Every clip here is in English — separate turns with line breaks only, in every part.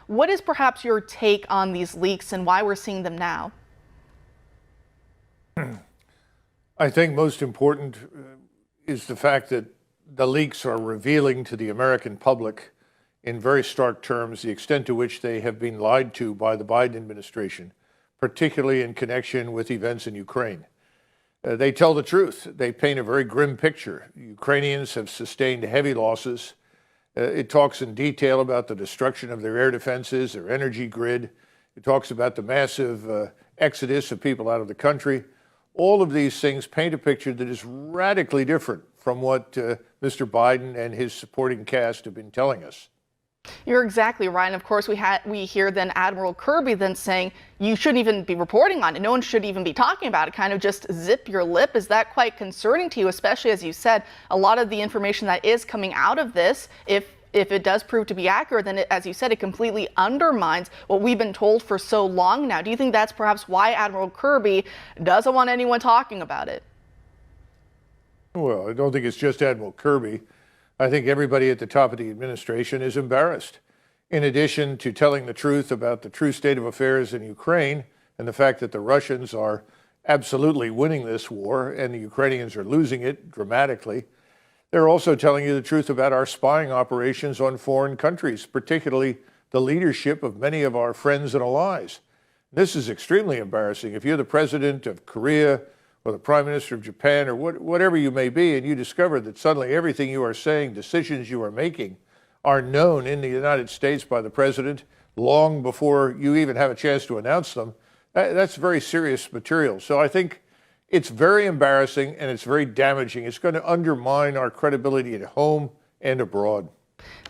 What is perhaps your take on these leaks and why we're seeing them now?
I think most important is the fact that the leaks are revealing to the American public in very stark terms the extent to which they have been lied to by the Biden administration, particularly in connection with events in Ukraine. They tell the truth. They paint a very grim picture. Ukrainians have sustained heavy losses. It talks in detail about the destruction of their air defenses, their energy grid. It talks about the massive exodus of people out of the country. All of these things paint a picture that is radically different from what Mr. Biden and his supporting cast have been telling us.
You're exactly right. And of course, we hear then Admiral Kirby then saying you shouldn't even be reporting on it. No one should even be talking about it. Kind of just zip your lip. Is that quite concerning to you, especially as you said, a lot of the information that is coming out of this, if it does prove to be accurate, then as you said, it completely undermines what we've been told for so long now. Do you think that's perhaps why Admiral Kirby doesn't want anyone talking about it?
Well, I don't think it's just Admiral Kirby. I think everybody at the top of the administration is embarrassed. In addition to telling the truth about the true state of affairs in Ukraine and the fact that the Russians are absolutely winning this war and the Ukrainians are losing it dramatically, they're also telling you the truth about our spying operations on foreign countries, particularly the leadership of many of our friends and allies. This is extremely embarrassing. If you're the president of Korea or the Prime Minister of Japan, or whatever you may be, and you discover that suddenly everything you are saying, decisions you are making, are known in the United States by the president long before you even have a chance to announce them, that's very serious material. So I think it's very embarrassing and it's very damaging. It's going to undermine our credibility at home and abroad.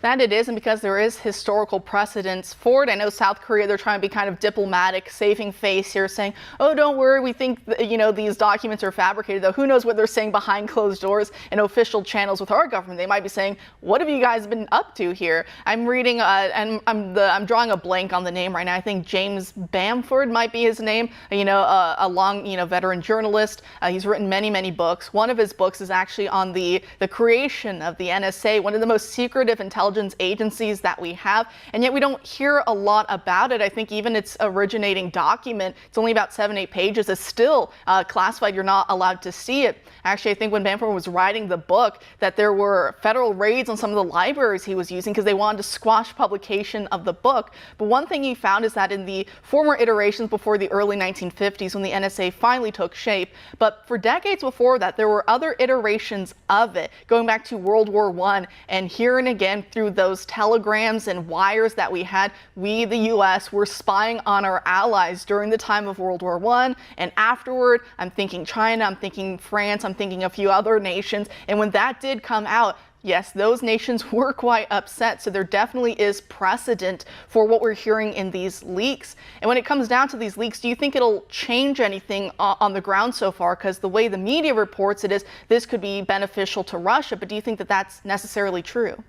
That it is, and because there is historical precedence for it. I know South Korea, they're trying to be kind of diplomatic, saving face here, saying, oh, don't worry, we think, these documents are fabricated, though who knows what they're saying behind closed doors in official channels with our government. They might be saying, what have you guys been up to here? I'm reading, and I'm drawing a blank on the name right now. I think James Bamford might be his name, a long, veteran journalist. He's written many, many books. One of his books is actually on the creation of the NSA, one of the most secretive intelligence agencies that we have, and yet we don't hear a lot about it. I think even its originating document, it's only about 7-8 pages, is still classified. You're not allowed to see it. Actually, I think when Bamford was writing the book that there were federal raids on some of the libraries he was using because they wanted to squash publication of the book. But one thing he found is that in the former iterations before the early 1950s, when the NSA finally took shape, but for decades before that, there were other iterations of it, going back to World War I, and here and again through those telegrams and wires that we had, we, the U.S., were spying on our allies during the time of World War I and afterward. I'm thinking China, I'm thinking France, I'm thinking a few other nations. And when that did come out, yes, those nations were quite upset. So there definitely is precedent for what we're hearing in these leaks. And when it comes down to these leaks, do you think it'll change anything on the ground so far? Because the way the media reports it is this could be beneficial to Russia. But do you think that that's necessarily true?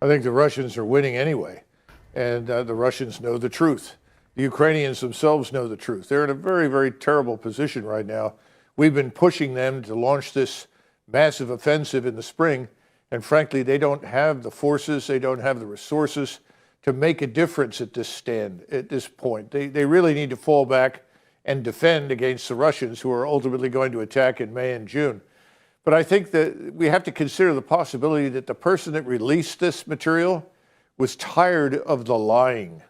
I think the Russians are winning anyway, and the Russians know the truth. The Ukrainians themselves know the truth. They're in a very, very terrible position right now. We've been pushing them to launch this massive offensive in the spring, and frankly, they don't have the forces, they don't have the resources to make a difference at this point. They really need to fall back and defend against the Russians, who are ultimately going to attack in May and June. But I think that we have to consider the possibility that the person that released this material was tired of the lying.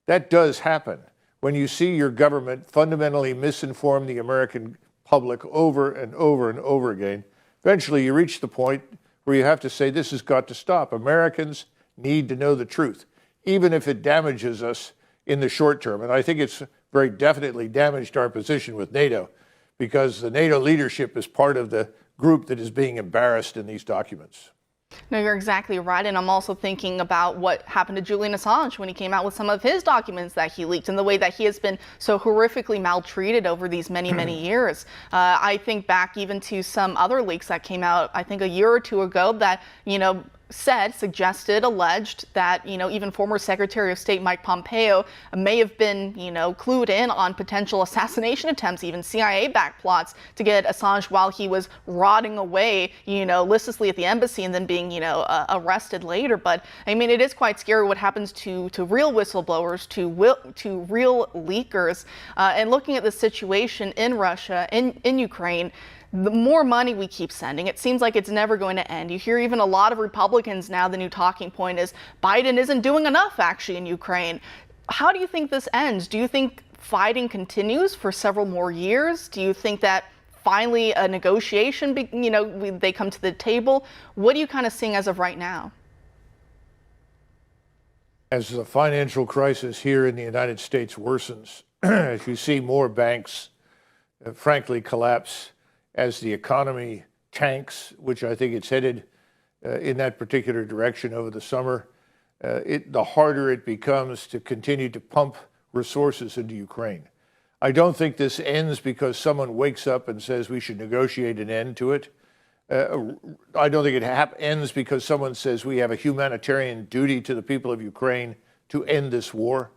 That does happen. When you see your government fundamentally misinform the American public over and over and over again, eventually you reach the point where you have to say, this has got to stop. Americans need to know the truth, even if it damages us in the short term. And I think it's very definitely damaged our position with NATO, because the NATO leadership is part of the group that is being embarrassed in these documents.
No, you're exactly right. And I'm also thinking about what happened to Julian Assange when he came out with some of his documents that he leaked, and the way that he has been so horrifically maltreated over these many, many years. I think back even to some other leaks that came out, I think a year or two ago, that, suggested, alleged that, even former Secretary of State Mike Pompeo may have been, clued in on potential assassination attempts, even CIA-backed plots to get Assange while he was rotting away, listlessly at the embassy and then being, arrested later. But I mean, it is quite scary what happens to real whistleblowers, to real leakers. And looking at the situation in Russia, in Ukraine, the more money we keep sending, it seems like it's never going to end. You hear even a lot of Republicans now, the new talking point is Biden isn't doing enough actually in Ukraine. How do you think this ends? Do you think fighting continues for several more years? Do you think that finally a negotiation, they come to the table? What are you kind of seeing as of right now?
As the financial crisis here in the United States worsens, as you see more banks, frankly, collapse, as the economy tanks, which I think it's headed in that particular direction over the summer, the harder it becomes to continue to pump resources into Ukraine. I don't think this ends because someone wakes up and says we should negotiate an end to it. I don't think it ends because someone says we have a humanitarian duty to the people of Ukraine to end this war.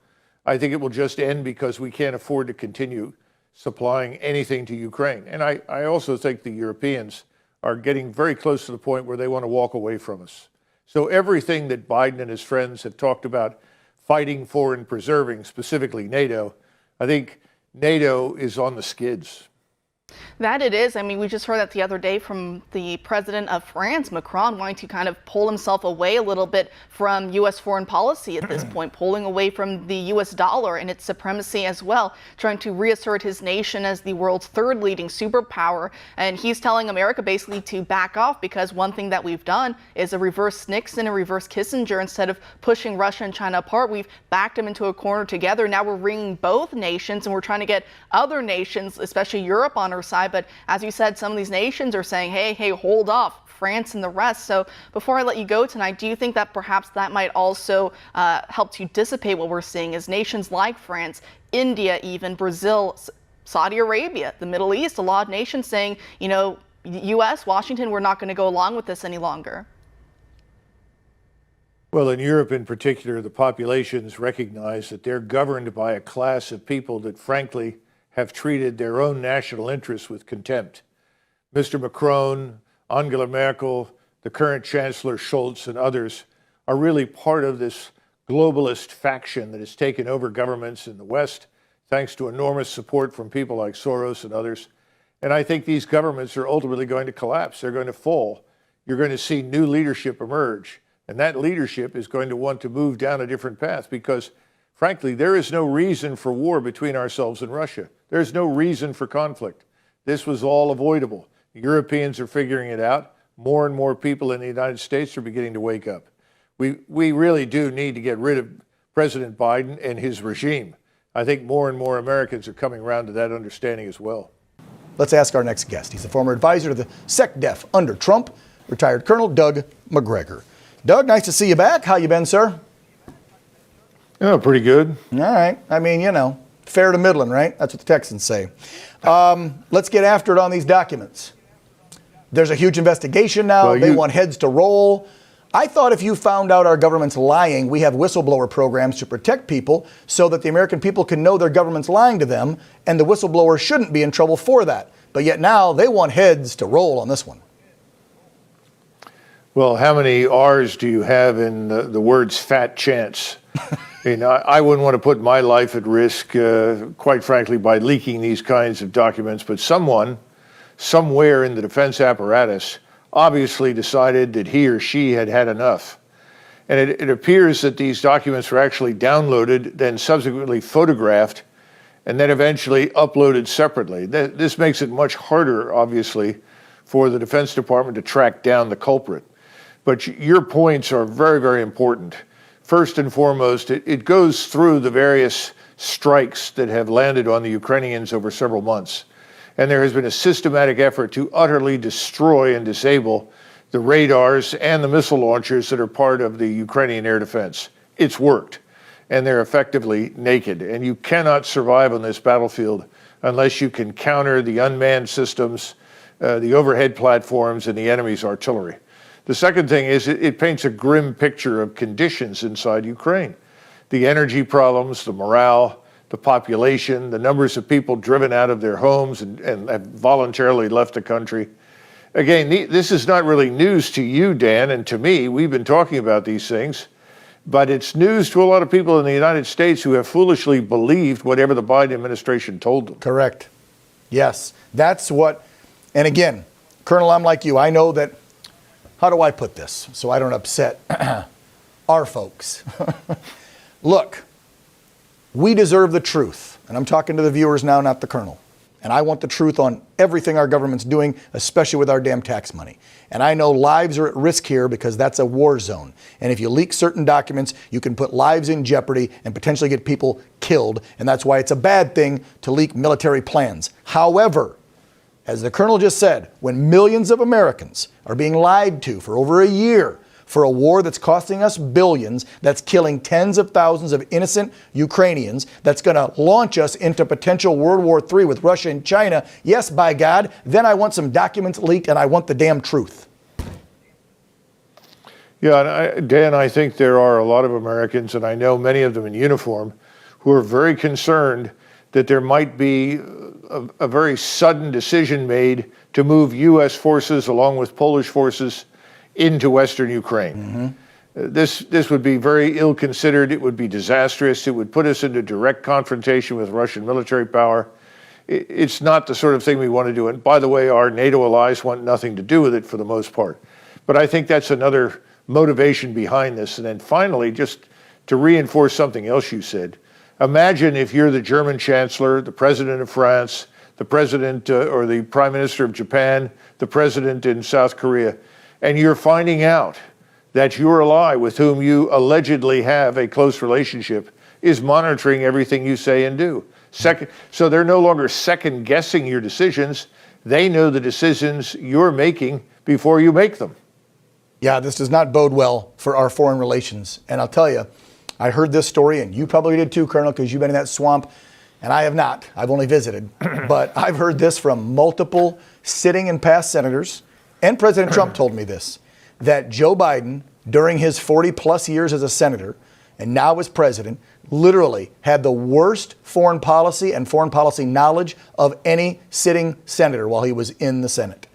I think it will just end because we can't afford to continue supplying anything to Ukraine. And I also think the Europeans are getting very close to the point where they want to walk away from us. So everything that Biden and his friends have talked about fighting for and preserving, specifically NATO, I think NATO is on the skids.
That it is. I mean, we just heard that the other day from the president of France, Macron, wanting to kind of pull himself away a little bit from U.S. foreign policy at this point, pulling away from the U.S. dollar and its supremacy as well, trying to reassert his nation as the world's third leading superpower. And he's telling America basically to back off because one thing that we've done is a reverse Nixon, a reverse Kissinger. Instead of pushing Russia and China apart, we've backed them into a corner together. Now we're bringing both nations and we're trying to get other nations, especially Europe, on our side. But as you said, some of these nations are saying, hey, hold off, France and the rest. So before I let you go tonight, do you think that perhaps that might also help to dissipate what we're seeing as nations like France, India, even Brazil, Saudi Arabia, the Middle East, a lot of nations saying, U.S., Washington, we're not going to go along with this any longer?
Well, in Europe in particular, the populations recognize that they're governed by a class of people that, frankly, have treated their own national interests with contempt. Mr. Macron, Angela Merkel, the current Chancellor Scholz, and others are really part of this globalist faction that has taken over governments in the West, thanks to enormous support from people like Soros and others. And I think these governments are ultimately going to collapse. They're going to fall. You're going to see new leadership emerge. And that leadership is going to want to move down a different path because, frankly, there is no reason for war between ourselves and Russia. There's no reason for conflict. This was all avoidable. The Europeans are figuring it out. More and more people in the United States are beginning to wake up. We really do need to get rid of President Biden and his regime. I think more and more Americans are coming around to that understanding as well.
Let's ask our next guest. He's a former advisor to the SecDef under Trump, retired Colonel Doug Macgregor. Doug, nice to see you back. How you been, sir?
Oh, pretty good.
All right. I mean, fair to middling, right? That's what the Texans say. Let's get after it on these documents. There's a huge investigation now. Well, they want heads to roll. I thought if you found out our government's lying, we have whistleblower programs to protect people so that the American people can know their government's lying to them, and the whistleblower shouldn't be in trouble for that. But yet now they want heads to roll on this one.
Well, how many R's do you have in the words fat chance? I wouldn't want to put my life at risk, quite frankly, by leaking these kinds of documents. But someone, somewhere in the defense apparatus, obviously decided that he or she had had enough. And it appears that these documents were actually downloaded, then subsequently photographed, and then eventually uploaded separately. This makes it much harder, obviously, for the Defense Department to track down the culprit. But your points are very, very important. First and foremost, it goes through the various strikes that have landed on the Ukrainians over several months. And there has been a systematic effort to utterly destroy and disable the radars and the missile launchers that are part of the Ukrainian air defense. It's worked, and they're effectively naked. And you cannot survive on this battlefield unless you can counter the unmanned systems, the overhead platforms, and the enemy's artillery. The second thing is it paints a grim picture of conditions inside Ukraine. The energy problems, the morale, the population, the numbers of people driven out of their homes and have voluntarily left the country. Again, this is not really news to you, Dan, and to me. We've been talking about these things, but it's news to a lot of people in the United States who have foolishly believed whatever the Biden administration told them.
Correct. Yes, that's what, and again, Colonel, I'm like you. I know that, how do I put this so I don't upset our folks? Look, we deserve the truth, and I'm talking to the viewers now, not the Colonel. And I want the truth on everything our government's doing, especially with our damn tax money. And I know lives are at risk here because that's a war zone. And if you leak certain documents, you can put lives in jeopardy and potentially get people killed. And that's why it's a bad thing to leak military plans. However, as the Colonel just said, when millions of Americans are being lied to for over a year for a war that's costing us billions, that's killing tens of thousands of innocent Ukrainians, that's going to launch us into potential World War III with Russia and China, yes, by God, then I want some documents leaked and I want the damn truth.
Yeah, and Dan, I think there are a lot of Americans, and I know many of them in uniform, who are very concerned that there might be a very sudden decision made to move U.S. forces along with Polish forces into Western Ukraine. This would be very ill-considered. It would be disastrous. It would put us into direct confrontation with Russian military power. It's not the sort of thing we want to do. And by the way, our NATO allies want nothing to do with it for the most part. But I think that's another motivation behind this. And then finally, just to reinforce something else you said, imagine if you're the German Chancellor, the President of France, the President or the Prime Minister of Japan, the President in South Korea, and you're finding out that your ally with whom you allegedly have a close relationship is monitoring everything you say and do. So they're no longer second guessing your decisions. They know the decisions you're making before you make them.
Yeah, this does not bode well for our foreign relations. And I'll tell you, I heard this story, and you probably did too, Colonel, because you've been in that swamp, and I have not. I've only visited. But I've heard this from multiple sitting and past senators, and President Trump told me this, that Joe Biden, during his 40-plus years as a senator, and now as president, literally had the worst foreign policy and foreign policy knowledge of any sitting senator while he was in the Senate.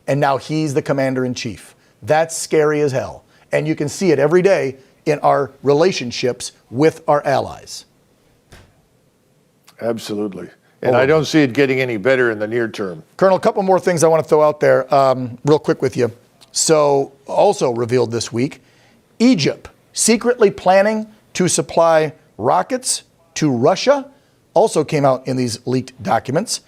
And now he's the commander-in-chief. That's scary as hell. And you can see it every day in our relationships with our allies.
Absolutely. And I don't see it getting any better in the near term.
Colonel, a couple more things I want to throw out there real quick with you. So, also revealed this week, Egypt secretly planning to supply rockets to Russia also came out in these leaked documents.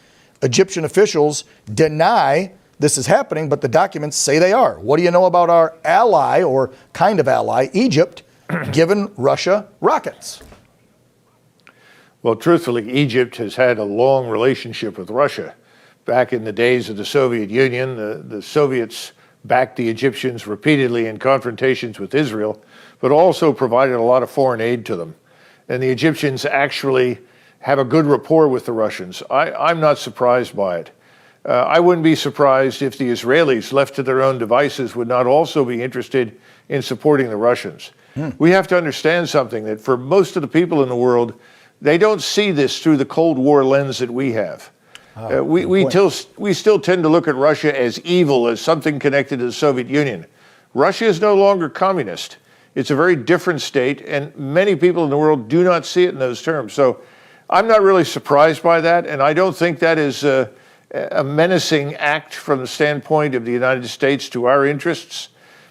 Egyptian officials deny this is happening, but the documents say they are. What do you know about our ally, or kind of ally, Egypt, giving Russia rockets?
Well, truthfully, Egypt has had a long relationship with Russia. Back in the days of the Soviet Union, the Soviets backed the Egyptians repeatedly in confrontations with Israel, but also provided a lot of foreign aid to them. And the Egyptians actually have a good rapport with the Russians. I'm not surprised by it. I wouldn't be surprised if the Israelis, left to their own devices, would not also be interested in supporting the Russians. We have to understand something, that for most of the people in the world, they don't see this through the Cold War lens that we have. We still tend to look at Russia as evil, as something connected to the Soviet Union. Russia is no longer communist. It's a very different state, and many people in the world do not see it in those terms. So I'm not really surprised by that, and I don't think that is a menacing act from the standpoint of the United States to our interests.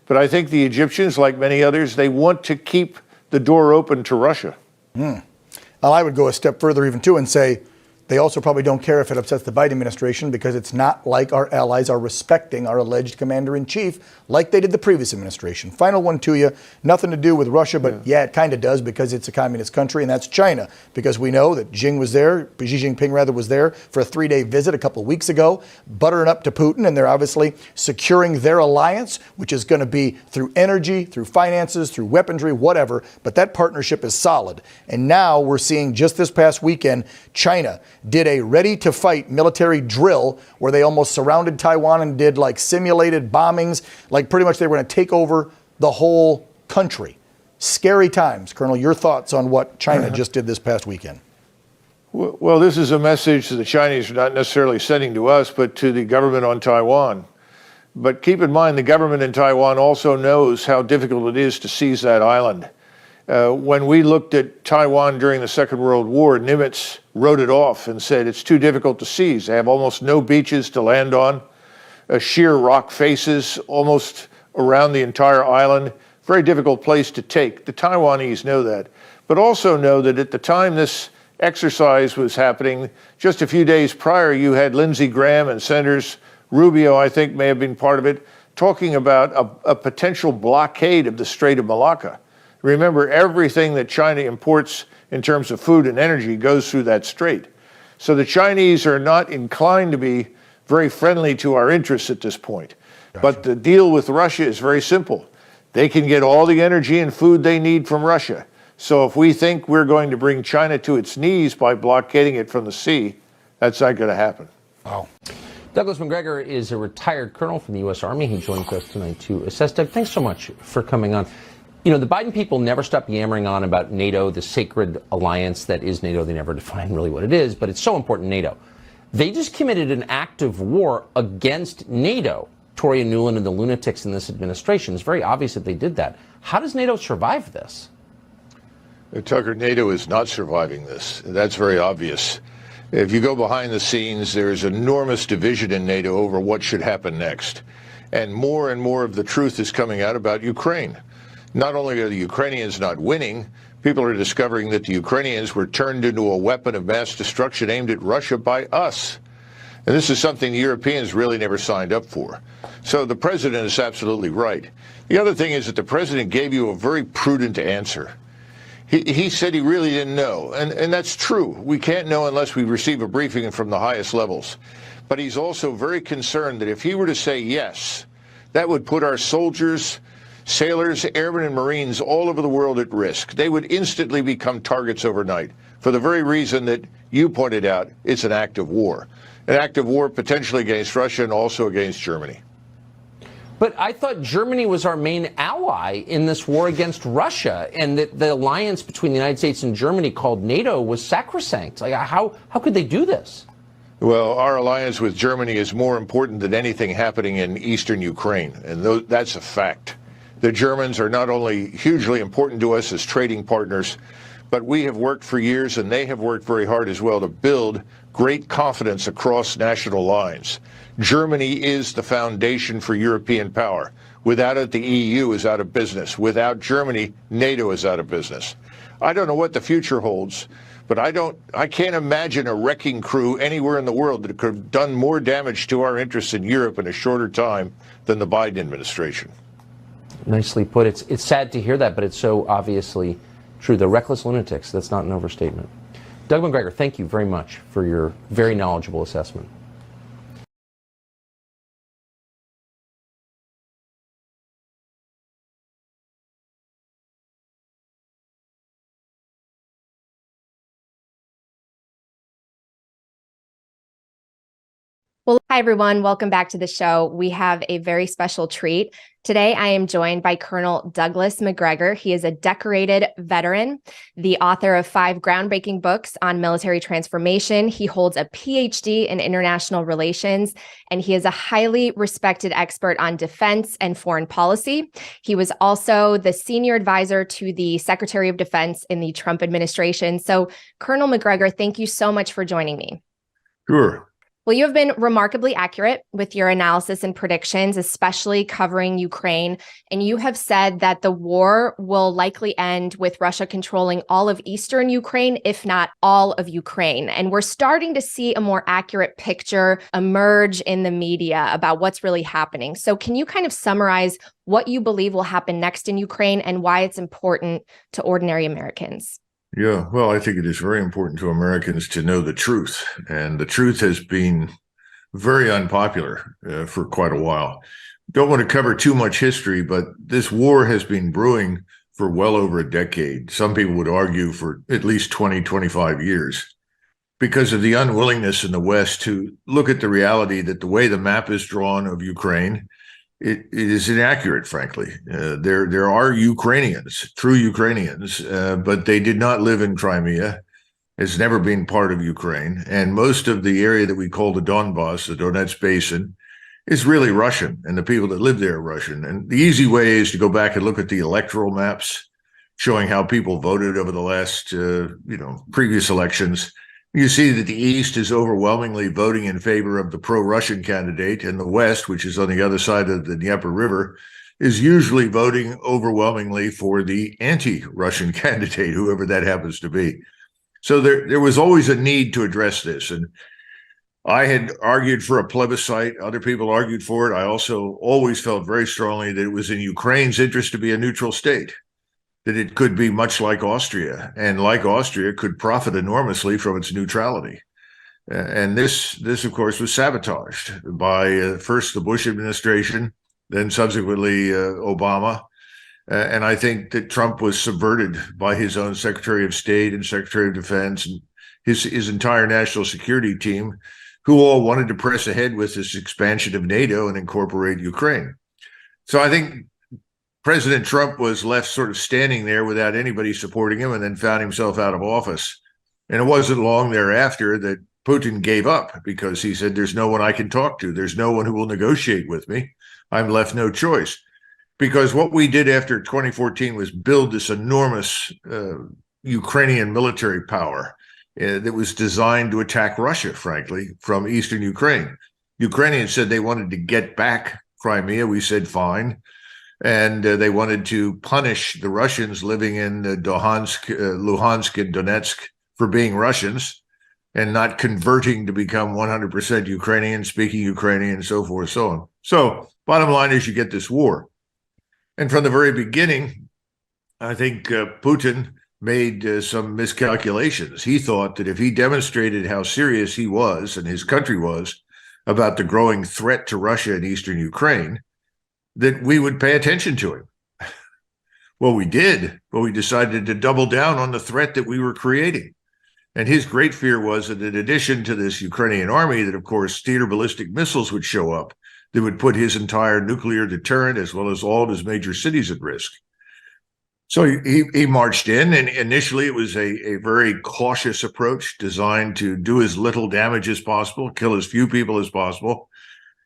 But I think the Egyptians, like many others, they want to keep the door open to Russia.
Well, I would go a step further even too and say they also probably don't care if it upsets the Biden administration, because it's not like our allies are respecting our alleged commander-in-chief like they did the previous administration. Final one to you, nothing to do with Russia, but yeah, it kind of does, because it's a communist country, and that's China. Because we know that Xi Jinping was there for a 3-day visit a couple of weeks ago, buttering up to Putin, and they're obviously securing their alliance, which is going to be through energy, through finances, through weaponry, whatever, but that partnership is solid. And now we're seeing, just this past weekend, China did a ready-to-fight military drill where they almost surrounded Taiwan and did like simulated bombings, like pretty much they were going to take over the whole country. Scary times. Colonel, your thoughts on what China just did this past weekend?
Well, this is a message that the Chinese are not necessarily sending to us, but to the government on Taiwan. But keep in mind, the government in Taiwan also knows how difficult it is to seize that island. When we looked at Taiwan during the Second World War, Nimitz wrote it off and said it's too difficult to seize. They have almost no beaches to land on, sheer rock faces almost around the entire island. Very difficult place to take. The Taiwanese know that, but also know that at the time this exercise was happening, just a few days prior, you had Lindsey Graham and Senators Rubio, I think, may have been part of it, talking about a potential blockade of the Strait of Malacca. Remember, everything that China imports in terms of food and energy goes through that strait. So the Chinese are not inclined to be very friendly to our interests at this point. Gotcha. But the deal with Russia is very simple. They can get all the energy and food they need from Russia. So if we think we're going to bring China to its knees by blockading it from the sea, that's not going to happen.
Wow.
Douglas Macgregor is a retired colonel from the U.S. Army. He joins us tonight to assess. Doug, thanks so much for coming on. You know, the Biden people never stop yammering on about NATO, the sacred alliance that is NATO. They never define really what it is, but it's so important, NATO. They just committed an act of war against NATO. Toria Nuland and the lunatics in this administration. It's very obvious that they did that. How does NATO survive this?
Tucker, NATO is not surviving this. That's very obvious. If you go behind the scenes, there's enormous division in NATO over what should happen next. And more of the truth is coming out about Ukraine. Not only are the Ukrainians not winning, people are discovering that the Ukrainians were turned into a weapon of mass destruction aimed at Russia by us. And this is something the Europeans really never signed up for. So the president is absolutely right. The other thing is that the president gave you a very prudent answer. He said he really didn't know, and that's true. We can't know unless we receive a briefing from the highest levels. But he's also very concerned that if he were to say yes, that would put our soldiers, sailors, airmen, and Marines all over the world at risk. They would instantly become targets overnight for the very reason that you pointed out. It's an act of war. An act of war potentially against Russia and also against Germany.
But I thought Germany was our main ally in this war against Russia, and that the alliance between the United States and Germany called NATO was sacrosanct. Like, how could they do this?
Well, our alliance with Germany is more important than anything happening in eastern Ukraine, and that's a fact. The Germans are not only hugely important to us as trading partners, but we have worked for years, and they have worked very hard as well, to build great confidence across national lines. Germany is the foundation for European power. Without it, the EU is out of business. Without Germany, NATO is out of business. I don't know what the future holds, but I can't imagine a wrecking crew anywhere in the world that could have done more damage to our interests in Europe in a shorter time than the Biden administration.
Nicely put. It's sad to hear that, but it's so obviously true. The reckless lunatics, that's not an overstatement. Doug Macgregor, thank you very much for your very knowledgeable assessment.
Well, hi, everyone. Welcome back to the show. We have a very special treat. Today, I am joined by Colonel Douglas Macgregor. He is a decorated veteran, the author of 5 groundbreaking books on military transformation. He holds a PhD in international relations, and he is a highly respected expert on defense and foreign policy. He was also the senior advisor to the Secretary of Defense in the Trump administration. So, Colonel Macgregor, thank you so much for joining me.
Sure.
Well, you have been remarkably accurate with your analysis and predictions, especially covering Ukraine. And you have said that the war will likely end with Russia controlling all of eastern Ukraine, if not all of Ukraine. And we're starting to see a more accurate picture emerge in the media about what's really happening. So can you kind of summarize what you believe will happen next in Ukraine and why it's important to ordinary Americans?
Yeah, well, I think it is very important to Americans to know the truth. And the truth has been very unpopular for quite a while. Don't want to cover too much history, but this war has been brewing for well over a decade. Some people would argue for at least 20, 25 years. because of the unwillingness in the West to look at the reality that the way the map is drawn of Ukraine, it is inaccurate, frankly. There are Ukrainians, true Ukrainians, but they did not live in Crimea. It's never been part of Ukraine. And most of the area that we call the Donbass, the Donetsk Basin, is really Russian, and the people that live there are Russian. And the easy way is to go back and look at the electoral maps showing how people voted over the last, previous elections. You see that the East is overwhelmingly voting in favor of the pro-Russian candidate, and the West, which is on the other side of the Dnieper River, is usually voting overwhelmingly for the anti-Russian candidate, whoever that happens to be. So there was always a need to address this. And I had argued for a plebiscite. Other people argued for it. I also always felt very strongly that it was in Ukraine's interest to be a neutral state, that it could be much like Austria, and like Austria could profit enormously from its neutrality. And this, of course, was sabotaged by first the Bush administration, then subsequently Obama. And I think that Trump was subverted by his own Secretary of State and Secretary of Defense and his entire national security team, who all wanted to press ahead with this expansion of NATO and incorporate Ukraine. So I think President Trump was left sort of standing there without anybody supporting him, and then found himself out of office. And it wasn't long thereafter that Putin gave up, because he said, there's no one I can talk to. There's no one who will negotiate with me. I'm left no choice. Because what we did after 2014 was build this enormous Ukrainian military power that was designed to attack Russia, frankly, from eastern Ukraine. Ukrainians said they wanted to get back Crimea. We said, fine. And they wanted to punish the Russians living in Luhansk, and Donetsk for being Russians and not converting to become 100% Ukrainian, speaking Ukrainian, and so forth, so on. So bottom line is you get this war. And from the very beginning, I think Putin made some miscalculations. He thought that if he demonstrated how serious he was and his country was about the growing threat to Russia in eastern Ukraine, that we would pay attention to him. Well, we did, but we decided to double down on the threat that we were creating. And his great fear was that in addition to this Ukrainian army, that of course theater ballistic missiles would show up that would put his entire nuclear deterrent as well as all of his major cities at risk. So he marched in, and initially it was a very cautious approach designed to do as little damage as possible, kill as few people as possible.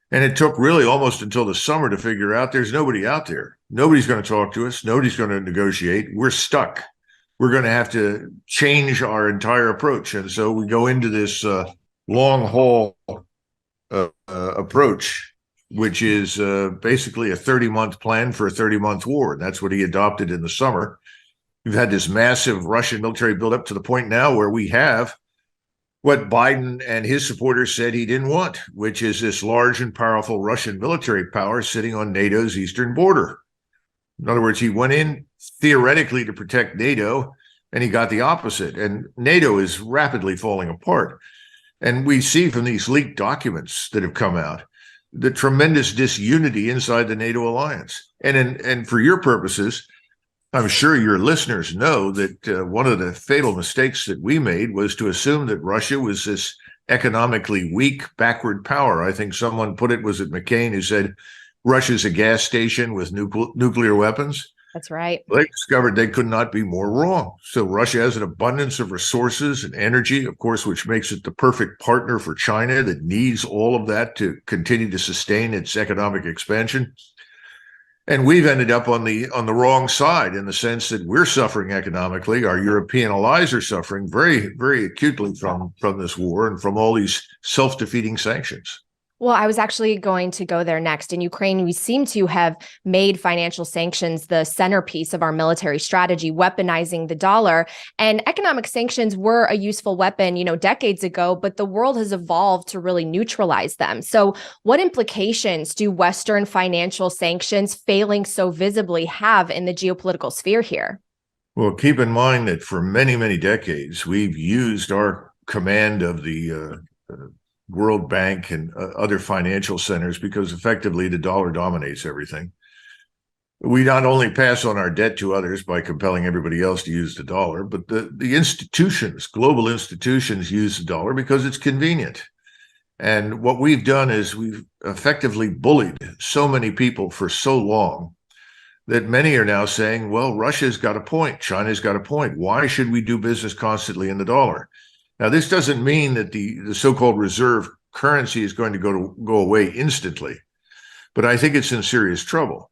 And it took really almost until the summer to figure out there's nobody out there. Nobody's going to talk to us. Nobody's going to negotiate. We're stuck. We're going to have to change our entire approach. And so we go into this long haul approach, which is basically a 30-month plan for a 30-month war. And that's what he adopted in the summer. We've had this massive Russian military buildup to the point now where we have what Biden and his supporters said he didn't want, which is this large and powerful Russian military power sitting on NATO's eastern border. In other words, he went in theoretically to protect NATO, and he got the opposite. And NATO is rapidly falling apart. And we see from these leaked documents that have come out the tremendous disunity inside the NATO alliance. And for your purposes, I'm sure your listeners know that one of the fatal mistakes that we made was to assume that Russia was this economically weak, backward power. I think someone put it, was it McCain, who said Russia's a gas station with nuclear weapons?
That's right.
They discovered they could not be more wrong. So Russia has an abundance of resources and energy, of course, which makes it the perfect partner for China that needs all of that to continue to sustain its economic expansion. And we've ended up on the wrong side in the sense that we're suffering economically. Our European allies are suffering very, very acutely from this war and from all these self-defeating sanctions.
Well, I was actually going to go there next. In Ukraine, we seem to have made financial sanctions the centerpiece of our military strategy, weaponizing the dollar. And economic sanctions were a useful weapon, decades ago, but the world has evolved to really neutralize them. So what implications do Western financial sanctions failing so visibly have in the geopolitical sphere here?
Well, keep in mind that for many, many decades, we've used our command of the World Bank and other financial centers because effectively the dollar dominates everything. We not only pass on our debt to others by compelling everybody else to use the dollar, but the institutions, global institutions, use the dollar because it's convenient. And what we've done is we've effectively bullied so many people for so long that many are now saying, well, Russia's got a point. China's got a point. Why should we do business constantly in the dollar? Now, this doesn't mean that the so-called reserve currency is going to go away instantly, but I think it's in serious trouble.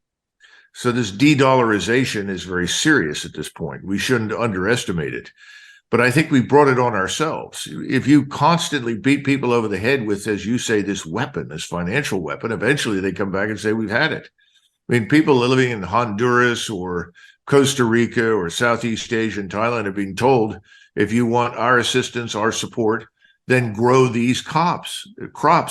So this de-dollarization is very serious at this point. We shouldn't underestimate it. But I think we brought it on ourselves. If you constantly beat people over the head with, as you say, this weapon, this financial weapon, eventually they come back and say, we've had it. I mean, people living in Honduras or Costa Rica or Southeast Asia and Thailand are being told, if you want our assistance, our support, then grow these crops.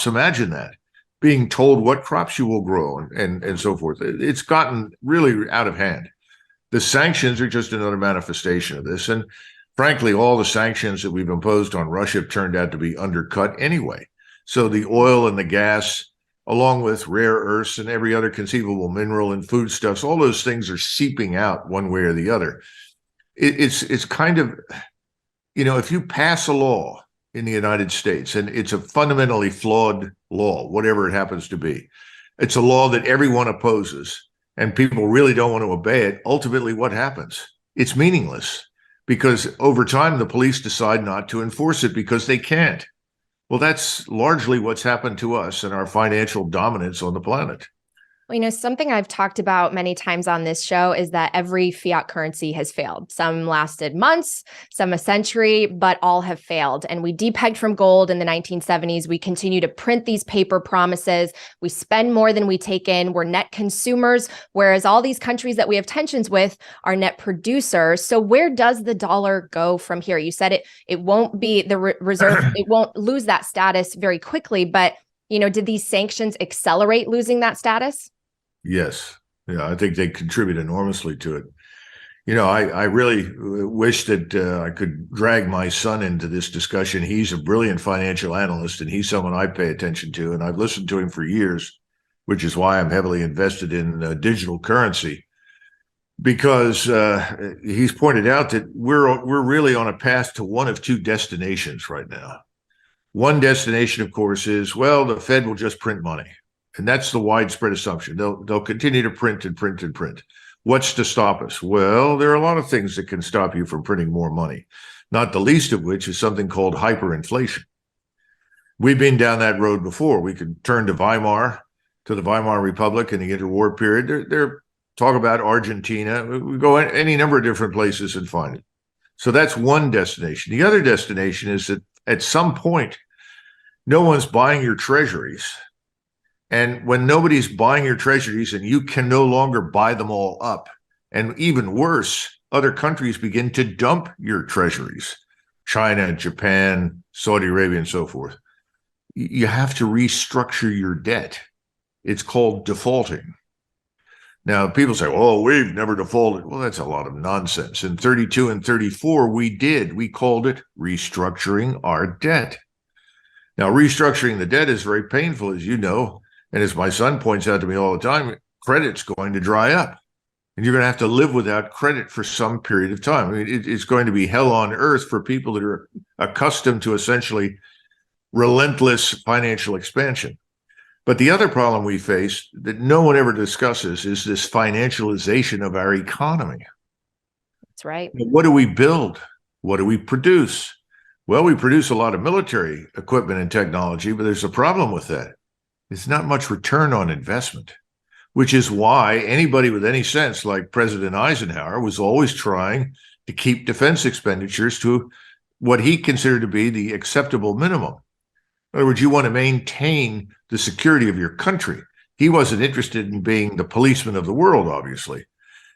Imagine that, being told what crops you will grow and so forth. It's gotten really out of hand. The sanctions are just another manifestation of this. And frankly, all the sanctions that we've imposed on Russia have turned out to be undercut anyway. So the oil and the gas, along with rare earths and every other conceivable mineral and foodstuffs, all those things are seeping out one way or the other. It's kind of, if you pass a law in the United States, and it's a fundamentally flawed law, whatever it happens to be, it's a law that everyone opposes, and people really don't want to obey it. Ultimately, what happens? It's meaningless, because over time, the police decide not to enforce it because they can't. Well, that's largely what's happened to us and our financial dominance on the planet.
Well, something I've talked about many times on this show is that every fiat currency has failed. Some lasted months, some a century, but all have failed. And we depegged from gold in the 1970s. We continue to print these paper promises. We spend more than we take in. We're net consumers, whereas all these countries that we have tensions with are net producers. So where does the dollar go from here? You said it won't be the reserve. It won't lose that status very quickly. But, did these sanctions accelerate losing that status?
Yes. Yeah, I think they contribute enormously to it. I really wish that I could drag my son into this discussion. He's a brilliant financial analyst, and he's someone I pay attention to, and I've listened to him for years, which is why I'm heavily invested in digital currency, because he's pointed out that we're really on a path to one of two destinations right now. One destination, of course, is, well, the Fed will just print money. And that's the widespread assumption. They'll continue to print and print and print. What's to stop us? Well, there are a lot of things that can stop you from printing more money, not the least of which is something called hyperinflation. We've been down that road before. We could turn to the Weimar Republic in the interwar period. There talk about Argentina. We go any number of different places and find it. So that's one destination. The other destination is that at some point, no one's buying your treasuries. And when nobody's buying your treasuries and you can no longer buy them all up, and even worse, other countries begin to dump your treasuries, China, Japan, Saudi Arabia, and so forth, you have to restructure your debt. It's called defaulting. Now, people say, oh, we've never defaulted. Well, that's a lot of nonsense. In 32 and 34, we did. We called it restructuring our debt. Now, restructuring the debt is very painful, as you know. And as my son points out to me all the time, credit's going to dry up. And you're going to have to live without credit for some period of time. I mean, it's going to be hell on earth for people that are accustomed to essentially relentless financial expansion. But the other problem we face that no one ever discusses is this financialization of our economy.
That's right.
What do we build? What do we produce? Well, we produce a lot of military equipment and technology, but there's a problem with that. It's not much return on investment, which is why anybody with any sense, like President Eisenhower, was always trying to keep defense expenditures to what he considered to be the acceptable minimum. In other words, you want to maintain the security of your country. He wasn't interested in being the policeman of the world, obviously.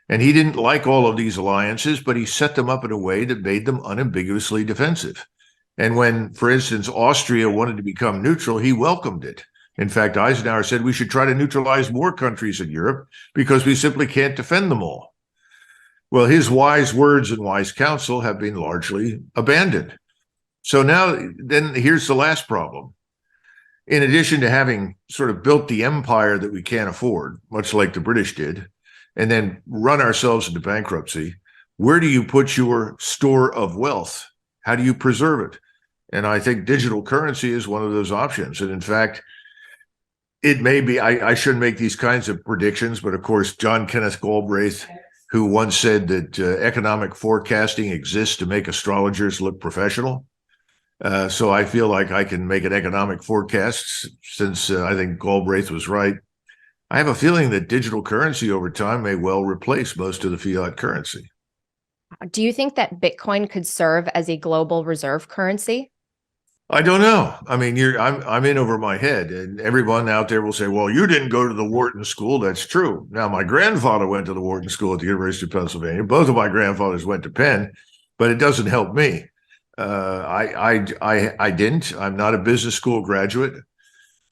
And he didn't like all of these alliances, but he set them up in a way that made them unambiguously defensive. And when, for instance, Austria wanted to become neutral, he welcomed it. In fact, Eisenhower said we should try to neutralize more countries in Europe because we simply can't defend them all. Well, his wise words and wise counsel have been largely abandoned. So now, then here's the last problem. In addition to having sort of built the empire that we can't afford, much like the British did, and then run ourselves into bankruptcy, where do you put your store of wealth? How do you preserve it? And I think digital currency is one of those options. And in fact, it may be, I shouldn't make these kinds of predictions, but of course, John Kenneth Galbraith, who once said that economic forecasting exists to make astrologers look professional. So I feel like I can make an economic forecast since I think Galbraith was right. I have a feeling that digital currency over time may well replace most of the fiat currency.
Do you think that Bitcoin could serve as a global reserve currency?
I don't know. I mean, I'm in over my head, and everyone out there will say, "Well, you didn't go to the Wharton School." That's true. Now, my grandfather went to the Wharton School at the University of Pennsylvania. Both of my grandfathers went to Penn, but it doesn't help me. I didn't. I'm not a business school graduate,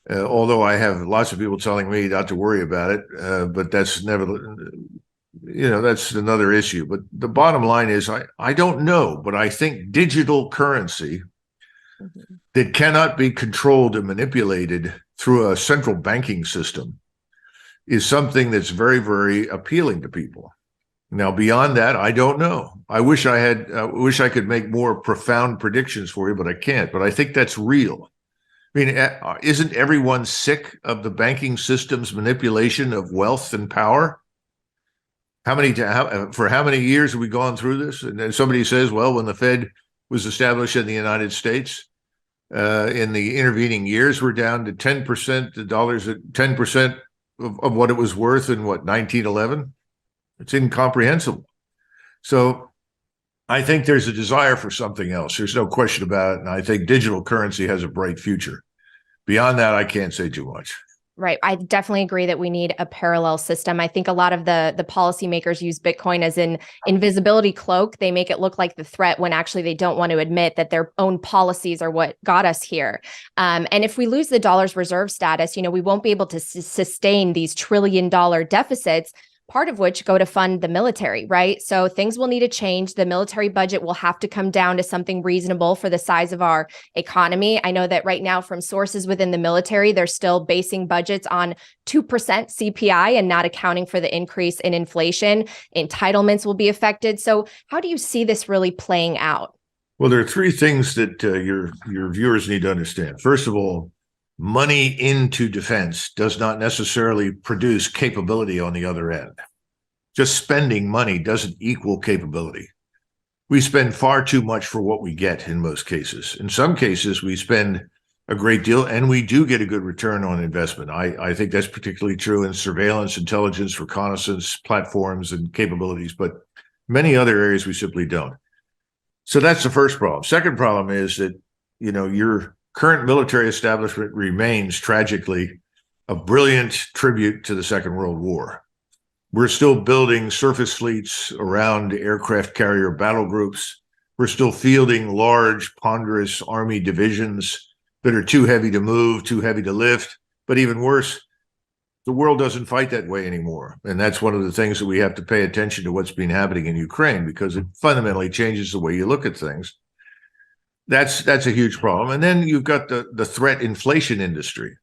although I have lots of people telling me not to worry about it. But that's never, that's another issue. But the bottom line is, I don't know, but I think digital currency that cannot be controlled and manipulated through a central banking system is something that's very, very appealing to people. Now, beyond that, I don't know. I wish I could make more profound predictions for you, but I can't. But I think that's real. I mean, isn't everyone sick of the banking system's manipulation of wealth and power? For how many years have we gone through this? And then somebody says, well, when the Fed was established in the United States, in the intervening years, we're down to 10%, the dollars at 10% of what it was worth in 1911? It's incomprehensible. So I think there's a desire for something else. There's no question about it. And I think digital currency has a bright future. Beyond that, I can't say too much.
Right. I definitely agree that we need a parallel system. I think a lot of the policymakers use Bitcoin as an invisibility cloak. They make it look like the threat when actually they don't want to admit that their own policies are what got us here. And if we lose the dollar's reserve status, we won't be able to sustain these trillion-dollar deficits, part of which go to fund the military, right? So things will need to change. The military budget will have to come down to something reasonable for the size of our economy. I know that right now from sources within the military, they're still basing budgets on 2% CPI and not accounting for the increase in inflation. Entitlements will be affected. So how do you see this really playing out?
Well, there are three things that your viewers need to understand. First of all, money into defense does not necessarily produce capability on the other end. Just spending money doesn't equal capability. We spend far too much for what we get in most cases. In some cases, we spend a great deal and we do get a good return on investment. I think that's particularly true in surveillance, intelligence, reconnaissance, platforms, and capabilities, but many other areas we simply don't. So that's the first problem. Second problem is that, your current military establishment remains tragically a brilliant tribute to the Second World War. We're still building surface fleets around aircraft carrier battle groups. We're still fielding large, ponderous Army divisions that are too heavy to move, too heavy to lift. But even worse, the world doesn't fight that way anymore. And that's one of the things that we have to pay attention to what's been happening in Ukraine, because it fundamentally changes the way you look at things. That's a huge problem. And then you've got the threat inflation industry.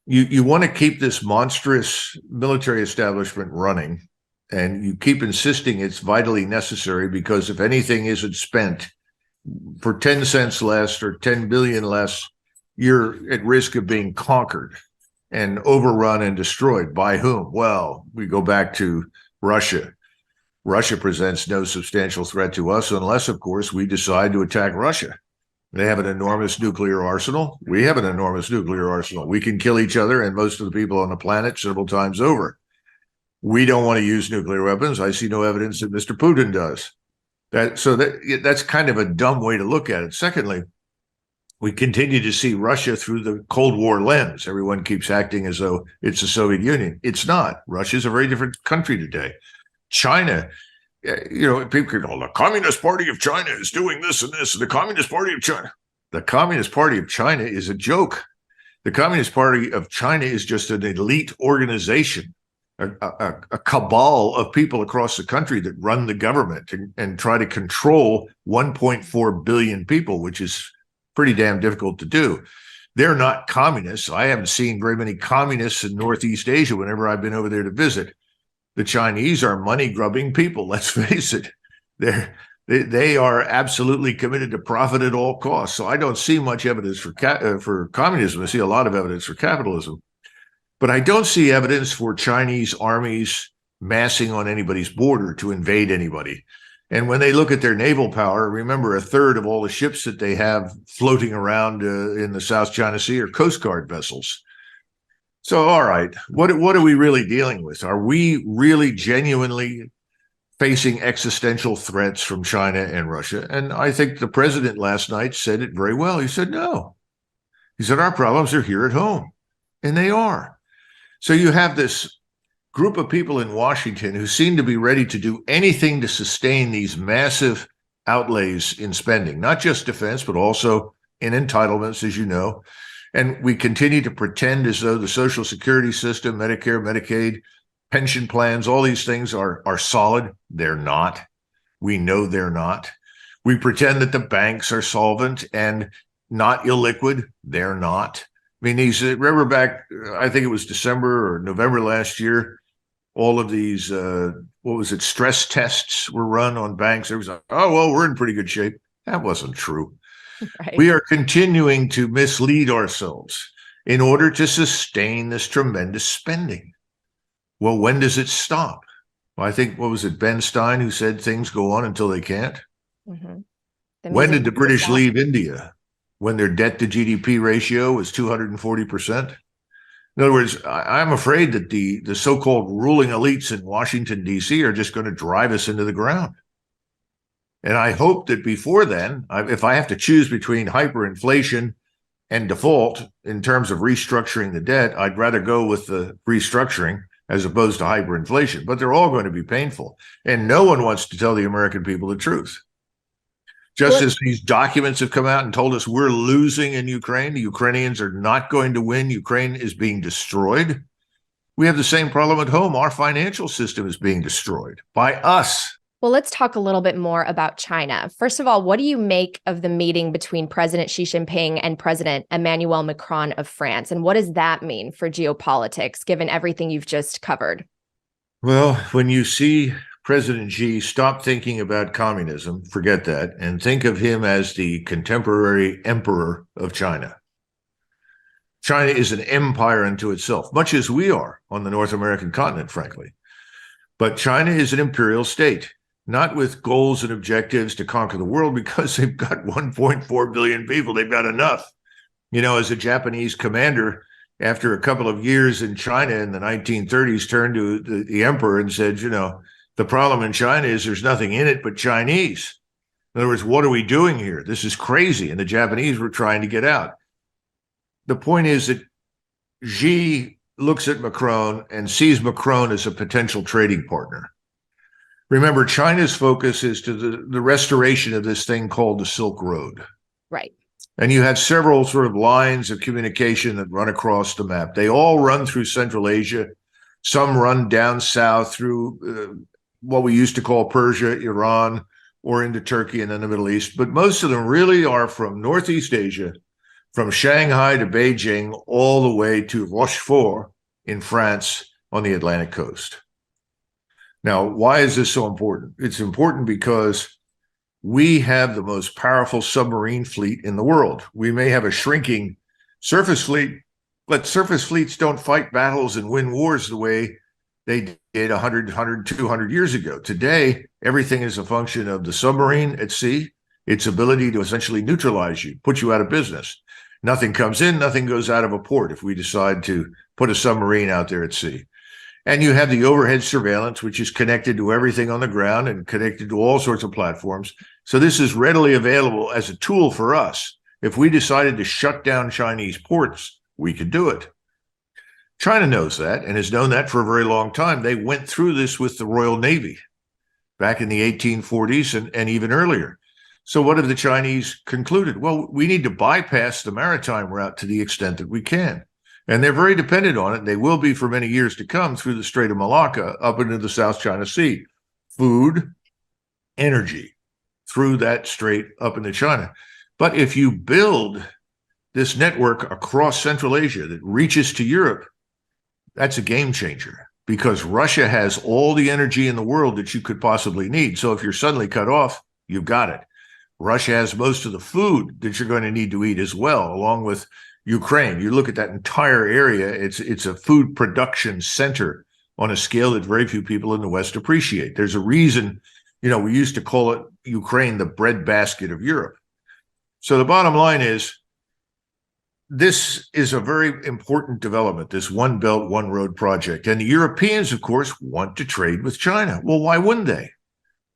You want to keep this monstrous military establishment running, and you keep insisting it's vitally necessary, because if anything isn't spent for 10 cents less or 10 billion less, you're at risk of being conquered and overrun and destroyed. By whom? Well, we go back to Russia. Russia presents no substantial threat to us unless, of course, we decide to attack Russia. They have an enormous nuclear arsenal. We have an enormous nuclear arsenal. We can kill each other and most of the people on the planet several times over. We don't want to use nuclear weapons. I see no evidence that Mr. Putin does. That's kind of a dumb way to look at it. Secondly, we continue to see Russia through the Cold War lens. Everyone keeps acting as though it's the Soviet Union. It's not. Russia's a very different country today. China, people can go, the Communist Party of China is doing this and this, and the Communist Party of China. The Communist Party of China is a joke. The Communist Party of China is just an elite organization, a cabal of people across the country that run the government and try to control 1.4 billion people, which is pretty damn difficult to do. They're not communists. I haven't seen very many communists in Northeast Asia whenever I've been over there to visit. The Chinese are money-grubbing people. Let's face it. They are absolutely committed to profit at all costs. So I don't see much evidence for communism. I see a lot of evidence for capitalism. But I don't see evidence for Chinese armies massing on anybody's border to invade anybody. And when they look at their naval power, remember, a third of all the ships that they have floating around in the South China Sea are Coast Guard vessels. So, all right, what are we really dealing with? Are we really genuinely facing existential threats from China and Russia? And I think the president last night said it very well. He said, no. He said, our problems are here at home. And they are. So you have this group of people in Washington who seem to be ready to do anything to sustain these massive outlays in spending, not just defense, but also in entitlements, as you know. And we continue to pretend as though the Social Security system, Medicare, Medicaid, pension plans, all these things are solid. They're not. We know they're not. We pretend that the banks are solvent and not illiquid. They're not. I mean, remember back, I think it was December or November last year, all of these, stress tests were run on banks. There was like, oh, well, we're in pretty good shape. That wasn't true. Right. We are continuing to mislead ourselves in order to sustain this tremendous spending. Well, when does it stop? Well, I think, what was it, Ben Stein who said things go on until they can't? Mm-hmm. When did the British leave India? When their debt to GDP ratio was 240%? In other words, I'm afraid that the so-called ruling elites in Washington, D.C. are just going to drive us into the ground. And I hope that before then, if I have to choose between hyperinflation and default in terms of restructuring the debt, I'd rather go with the restructuring as opposed to hyperinflation. But they're all going to be painful. And no one wants to tell the American people the truth. Just as these documents have come out and told us we're losing in Ukraine, the Ukrainians are not going to win, Ukraine is being destroyed. We have the same problem at home. Our financial system is being destroyed by us.
Well, let's talk a little bit more about China. First of all, what do you make of the meeting between President Xi Jinping and President Emmanuel Macron of France? And what does that mean for geopolitics, given everything you've just covered?
Well, when you see President Xi stop thinking about communism, forget that, and think of him as the contemporary emperor of China. China is an empire unto itself, much as we are on the North American continent, frankly. But China is an imperial state, not with goals and objectives to conquer the world, because they've got 1.4 billion people. They've got enough. You know, as a Japanese commander, after a couple of years in China in the 1930s, turned to the emperor and said, you know, the problem in China is there's nothing in it but Chinese. In other words, what are we doing here? This is crazy. And the Japanese were trying to get out. The point is that Xi looks at Macron and sees Macron as a potential trading partner. Remember, China's focus is to the restoration of this thing called the Silk Road.
Right.
And you have several sort of lines of communication that run across the map. They all run through Central Asia. Some run down south through what we used to call Persia, Iran, or into Turkey and then the Middle East. But most of them really are from Northeast Asia, from Shanghai to Beijing, all the way to Rochefort in France on the Atlantic coast. Now, why is this so important? It's important because we have the most powerful submarine fleet in the world. We may have a shrinking surface fleet, but surface fleets don't fight battles and win wars the way they did 100, 200 years ago. Today, everything is a function of the submarine at sea, its ability to essentially neutralize you, put you out of business. Nothing comes in, nothing goes out of a port if we decide to put a submarine out there at sea. And you have the overhead surveillance, which is connected to everything on the ground and connected to all sorts of platforms. So this is readily available as a tool for us. If we decided to shut down Chinese ports, we could do it. China knows that and has known that for a very long time. They went through this with the Royal Navy back in the 1840s and even earlier. So what have the Chinese concluded? Well, we need to bypass the maritime route to the extent that we can. And they're very dependent on it. They will be for many years to come through the Strait of Malacca up into the South China Sea. Food, energy through that strait up into China. But if you build this network across Central Asia that reaches to Europe, that's a game changer. because Russia has all the energy in the world that you could possibly need. So if you're suddenly cut off, you've got it. Russia has most of the food that you're going to need to eat as well, along with Ukraine. You look at that entire area, it's a food production center on a scale that very few people in the West appreciate. There's a reason, we used to call it Ukraine the breadbasket of Europe. So the bottom line is, this is a very important development, this One Belt, One Road project. And the Europeans, of course, want to trade with China. Well, why wouldn't they?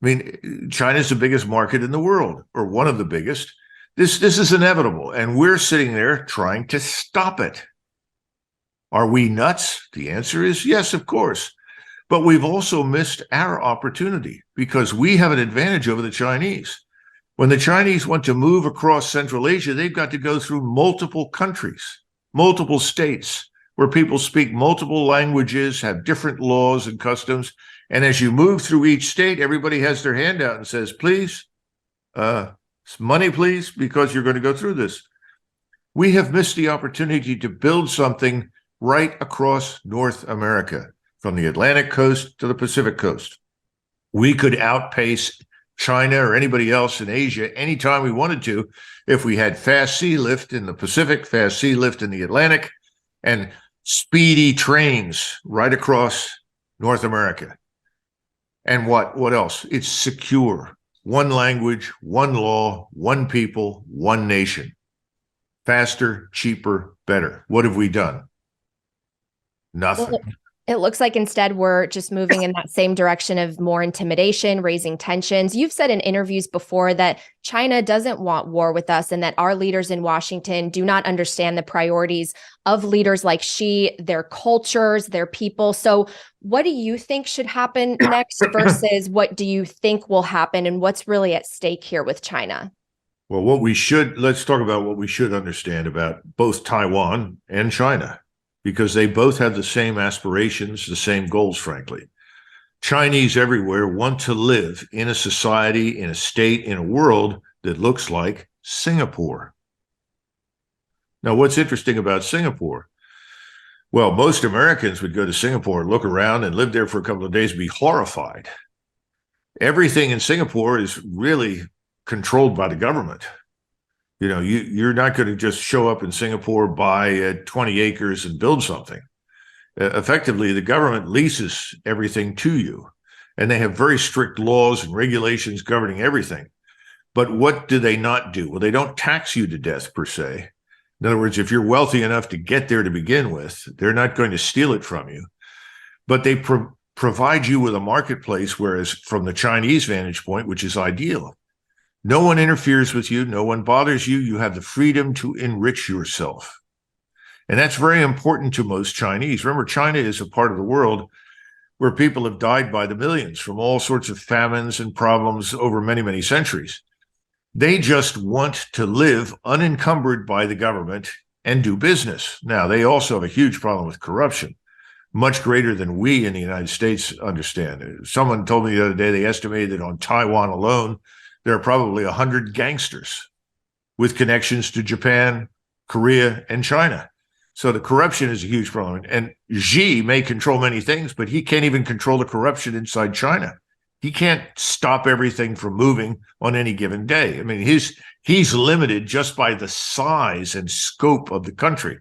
I mean, China's the biggest market in the world, or one of the biggest. This is inevitable, and we're sitting there trying to stop it. Are we nuts? The answer is yes, of course. But we've also missed our opportunity because we have an advantage over the Chinese. When the Chinese want to move across Central Asia, they've got to go through multiple countries, multiple states, where people speak multiple languages, have different laws and customs. And as you move through each state, everybody has their hand out and says, please, money, please, because you're going to go through this. We have missed the opportunity to build something right across North America, from the Atlantic coast to the Pacific coast. We could outpace China or anybody else in Asia anytime we wanted to if we had fast sea lift in the Pacific, fast sea lift in the Atlantic, and speedy trains right across North America. And what else? It's secure. One language, one law, one people, one nation. Faster, cheaper, better. What have we done? Nothing.
Well, it looks like instead we're just moving in that same direction of more intimidation, raising tensions. You've said in interviews before that China doesn't want war with us and that our leaders in Washington do not understand the priorities of leaders like Xi, their cultures, their people. So what do you think should happen next versus what do you think will happen, and what's really at stake here with China?
Well, let's talk about what we should understand about both Taiwan and China, because they both have the same aspirations, the same goals, frankly. Chinese everywhere want to live in a society, in a state, in a world that looks like Singapore. Now, what's interesting about Singapore? Well, most Americans would go to Singapore, look around, and live there for a couple of days and be horrified. Everything in Singapore is really controlled by the government. You're not going to just show up in Singapore, buy 20 acres and build something. Effectively, the government leases everything to you, and they have very strict laws and regulations governing everything. But what do they not do? Well, they don't tax you to death, per se. In other words, if you're wealthy enough to get there to begin with, they're not going to steal it from you. But they provide you with a marketplace, whereas from the Chinese vantage point, which is ideal, no one interferes with you. No one bothers you. You have the freedom to enrich yourself. And that's very important to most Chinese. Remember, China is a part of the world where people have died by the millions from all sorts of famines and problems over many, many centuries. They just want to live unencumbered by the government and do business. Now, they also have a huge problem with corruption, much greater than we in the United States understand. Someone told me the other day they estimated that on Taiwan alone, there are probably 100 gangsters with connections to Japan, Korea, and China. So the corruption is a huge problem. And Xi may control many things, but he can't even control the corruption inside China. He can't stop everything from moving on any given day. I mean, he's limited just by the size and scope of the country.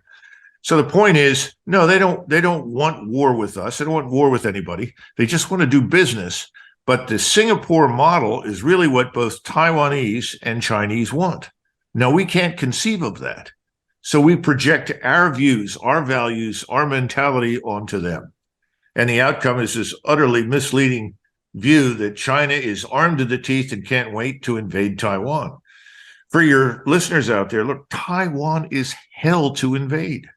So the point is, no, they don't want war with us. They don't want war with anybody. They just want to do business. But the Singapore model is really what both Taiwanese and Chinese want. Now, we can't conceive of that. So we project our views, our values, our mentality onto them. And the outcome is this utterly misleading view that China is armed to the teeth and can't wait to invade Taiwan. For your listeners out there, look, Taiwan is hell to invade.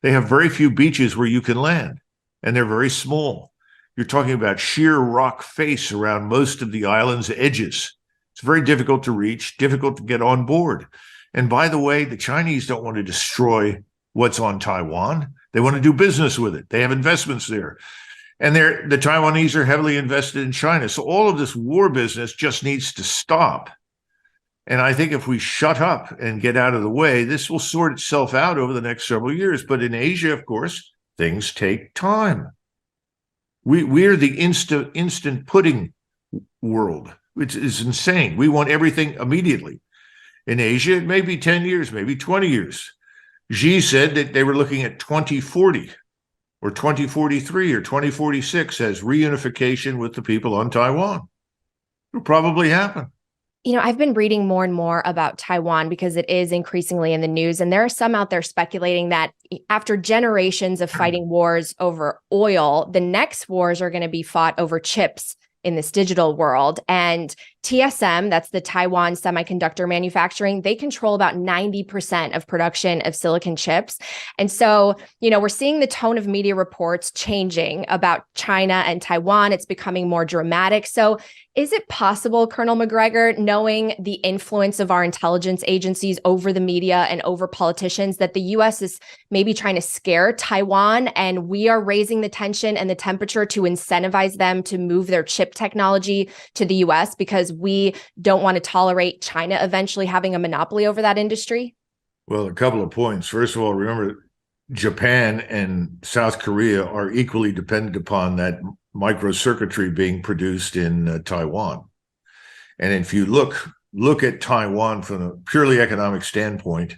They have very few beaches where you can land, and they're very small. You're talking about sheer rock face around most of the island's edges. It's very difficult to reach, difficult to get on board. And by the way, the Chinese don't want to destroy what's on Taiwan. They want to do business with it. They have investments there. And the Taiwanese are heavily invested in China. So all of this war business just needs to stop. And I think if we shut up and get out of the way, this will sort itself out over the next several years. But in Asia, of course, things take time. We're the instant pudding world, which is insane. We want everything immediately. In Asia, it may be 10 years, maybe 20 years. Xi said that they were looking at 2040 or 2043 or 2046 as reunification with the people on Taiwan. It'll probably happen.
I've been reading more and more about Taiwan because it is increasingly in the news. And there are some out there speculating that after generations of fighting wars over oil, the next wars are going to be fought over chips in this digital world. And TSM, that's the Taiwan Semiconductor Manufacturing, they control about 90% of production of silicon chips. And so, we're seeing the tone of media reports changing about China and Taiwan. It's becoming more dramatic. So is it possible, Colonel Macgregor, knowing the influence of our intelligence agencies over the media and over politicians, that the U.S. is maybe trying to scare Taiwan and we are raising the tension and the temperature to incentivize them to move their chip technology to the U.S. because we don't want to tolerate China eventually having a monopoly over that industry?
Well, a couple of points. First of all, remember, Japan and South Korea are equally dependent upon that microcircuitry being produced in Taiwan. And if you look at Taiwan from a purely economic standpoint,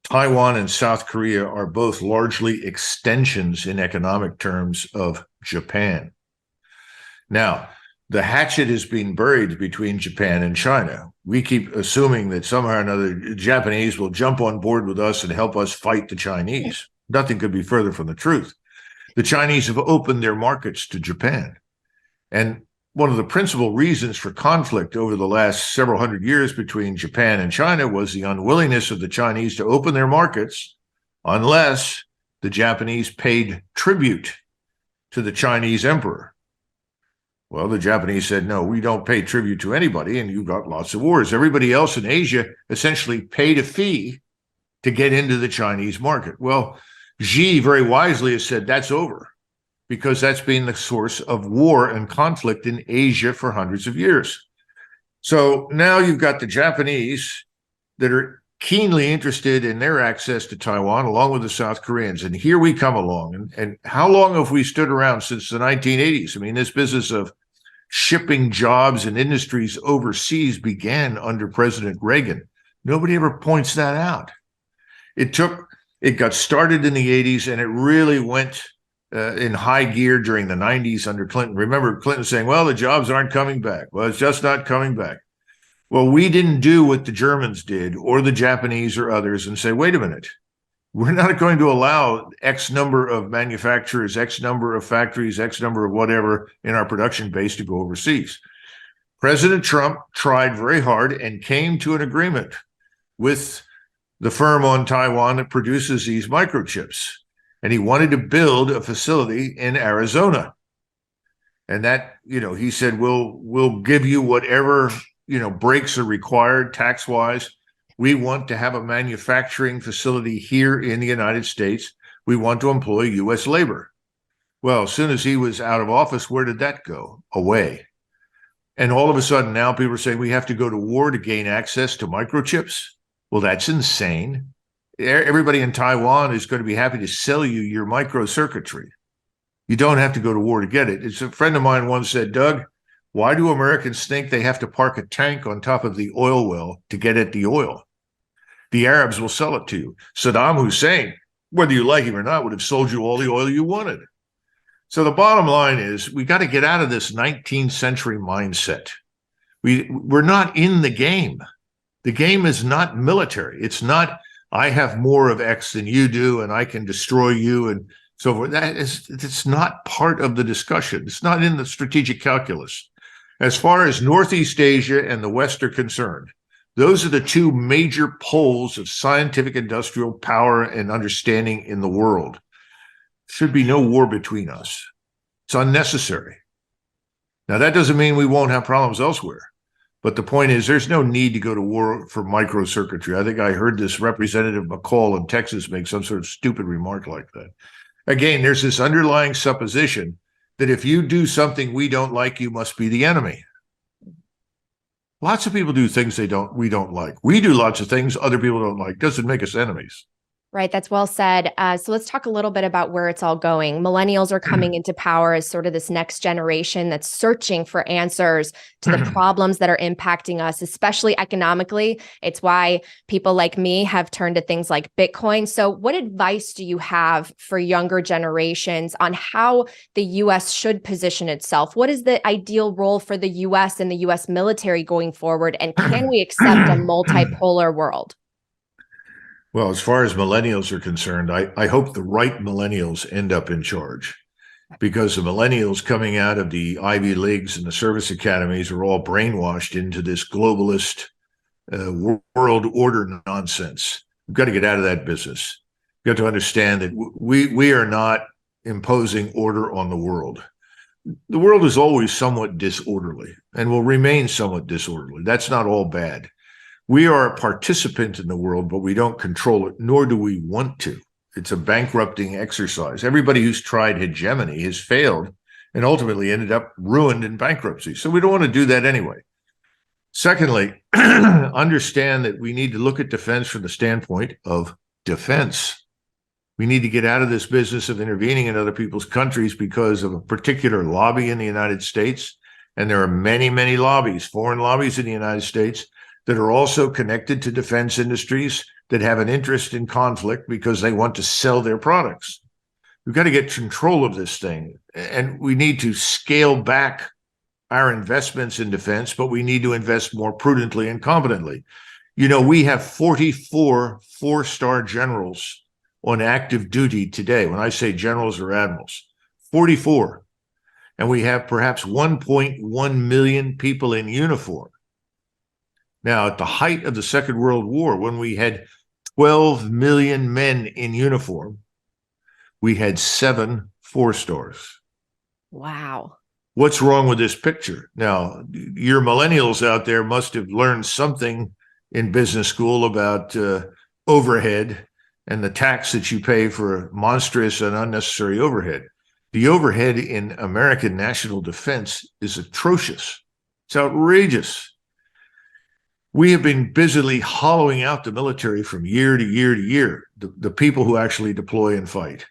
Taiwan and South Korea are both largely extensions in economic terms of Japan. Now, the hatchet is being buried between Japan and China. We keep assuming that somehow or another the Japanese will jump on board with us and help us fight the Chinese. Nothing could be further from the truth. The Chinese have opened their markets to Japan. And one of the principal reasons for conflict over the last several hundred years between Japan and China was the unwillingness of the Chinese to open their markets unless the Japanese paid tribute to the Chinese emperor. Well, the Japanese said, no, we don't pay tribute to anybody, and you've got lots of wars. Everybody else in Asia essentially paid a fee to get into the Chinese market. Well, Xi very wisely has said that's over because that's been the source of war and conflict in Asia for hundreds of years. So now you've got the Japanese that are keenly interested in their access to Taiwan, along with the South Koreans. And here we come along. And how long have we stood around since the 1980s? I mean, this business of shipping jobs and industries overseas began under President Reagan. Nobody ever points that out. It got started in the 80s, and it really went in high gear during the 90s under Clinton. Remember Clinton saying, well, the jobs aren't coming back. Well, it's just not coming back. Well, we didn't do what the Germans did or the Japanese or others and say, wait a minute, we're not going to allow X number of manufacturers, X number of factories, X number of whatever in our production base to go overseas. President Trump tried very hard and came to an agreement with the firm on Taiwan that produces these microchips. And he wanted to build a facility in Arizona. And that, he said, we'll give you whatever, breaks are required tax-wise. We want to have a manufacturing facility here in the United States. We want to employ U.S. labor. Well, as soon as he was out of office, where did that go? Away. And all of a sudden now people are saying we have to go to war to gain access to microchips. Well, that's insane. Everybody in Taiwan is going to be happy to sell you your microcircuitry. You don't have to go to war to get it. It's a friend of mine once said, Doug, why do Americans think they have to park a tank on top of the oil well to get at the oil? The Arabs will sell it to you. Saddam Hussein, whether you like him or not, would have sold you all the oil you wanted. So the bottom line is we got to get out of this 19th century mindset. We're not in the game. The game is not military. It's not, I have more of X than you do, and I can destroy you and so forth. It's not part of the discussion. It's not in the strategic calculus. As far as Northeast Asia and the West are concerned, those are the two major poles of scientific industrial power and understanding in the world. Should be no war between us. It's unnecessary. Now, that doesn't mean we won't have problems elsewhere. But the point is, there's no need to go to war for microcircuitry. I think I heard this Representative McCall in Texas make some sort of stupid remark like that. Again, there's this underlying supposition that if you do something we don't like, you must be the enemy. Lots of people do things we don't like. We do lots of things other people don't like. Doesn't make us enemies.
Right, that's well said. So let's talk a little bit about where it's all going. Millennials are coming into power as sort of this next generation that's searching for answers to the problems that are impacting us, especially economically. It's why people like me have turned to things like Bitcoin. So what advice do you have for younger generations on how the U.S. should position itself? What is the ideal role for the U.S. and the U.S. military going forward? And can we accept a multipolar world?
Well, as far as millennials are concerned, I hope the right millennials end up in charge, because the millennials coming out of the Ivy Leagues and the service academies are all brainwashed into this globalist world order nonsense. We've got to get out of that business. We've got to understand that we are not imposing order on the world. The world is always somewhat disorderly and will remain somewhat disorderly. That's not all bad. We are a participant in the world, but we don't control it, nor do we want to. It's a bankrupting exercise. Everybody who's tried hegemony has failed and ultimately ended up ruined in bankruptcy. So we don't want to do that anyway. Secondly, understand that we need to look at defense from the standpoint of defense. We need to get out of this business of intervening in other people's countries because of a particular lobby in the United States. And there are many, many lobbies, foreign lobbies in the United States, that are also connected to defense industries that have an interest in conflict because they want to sell their products. We've got to get control of this thing, and we need to scale back our investments in defense, but we need to invest more prudently and competently. You know, we have 44 four-star generals on active duty today. When I say generals or admirals, 44. And we have perhaps 1.1 million people in uniform. Now, at the height of the Second World War, when we had 12 million men in uniform, we had 7 four-stars.
Wow.
What's wrong with this picture? Now, your millennials out there must have learned something in business school about overhead and the tax that you pay for monstrous and unnecessary overhead. The overhead in American national defense is atrocious. It's outrageous. We have been busily hollowing out the military from year to year to year, the people who actually deploy and fight,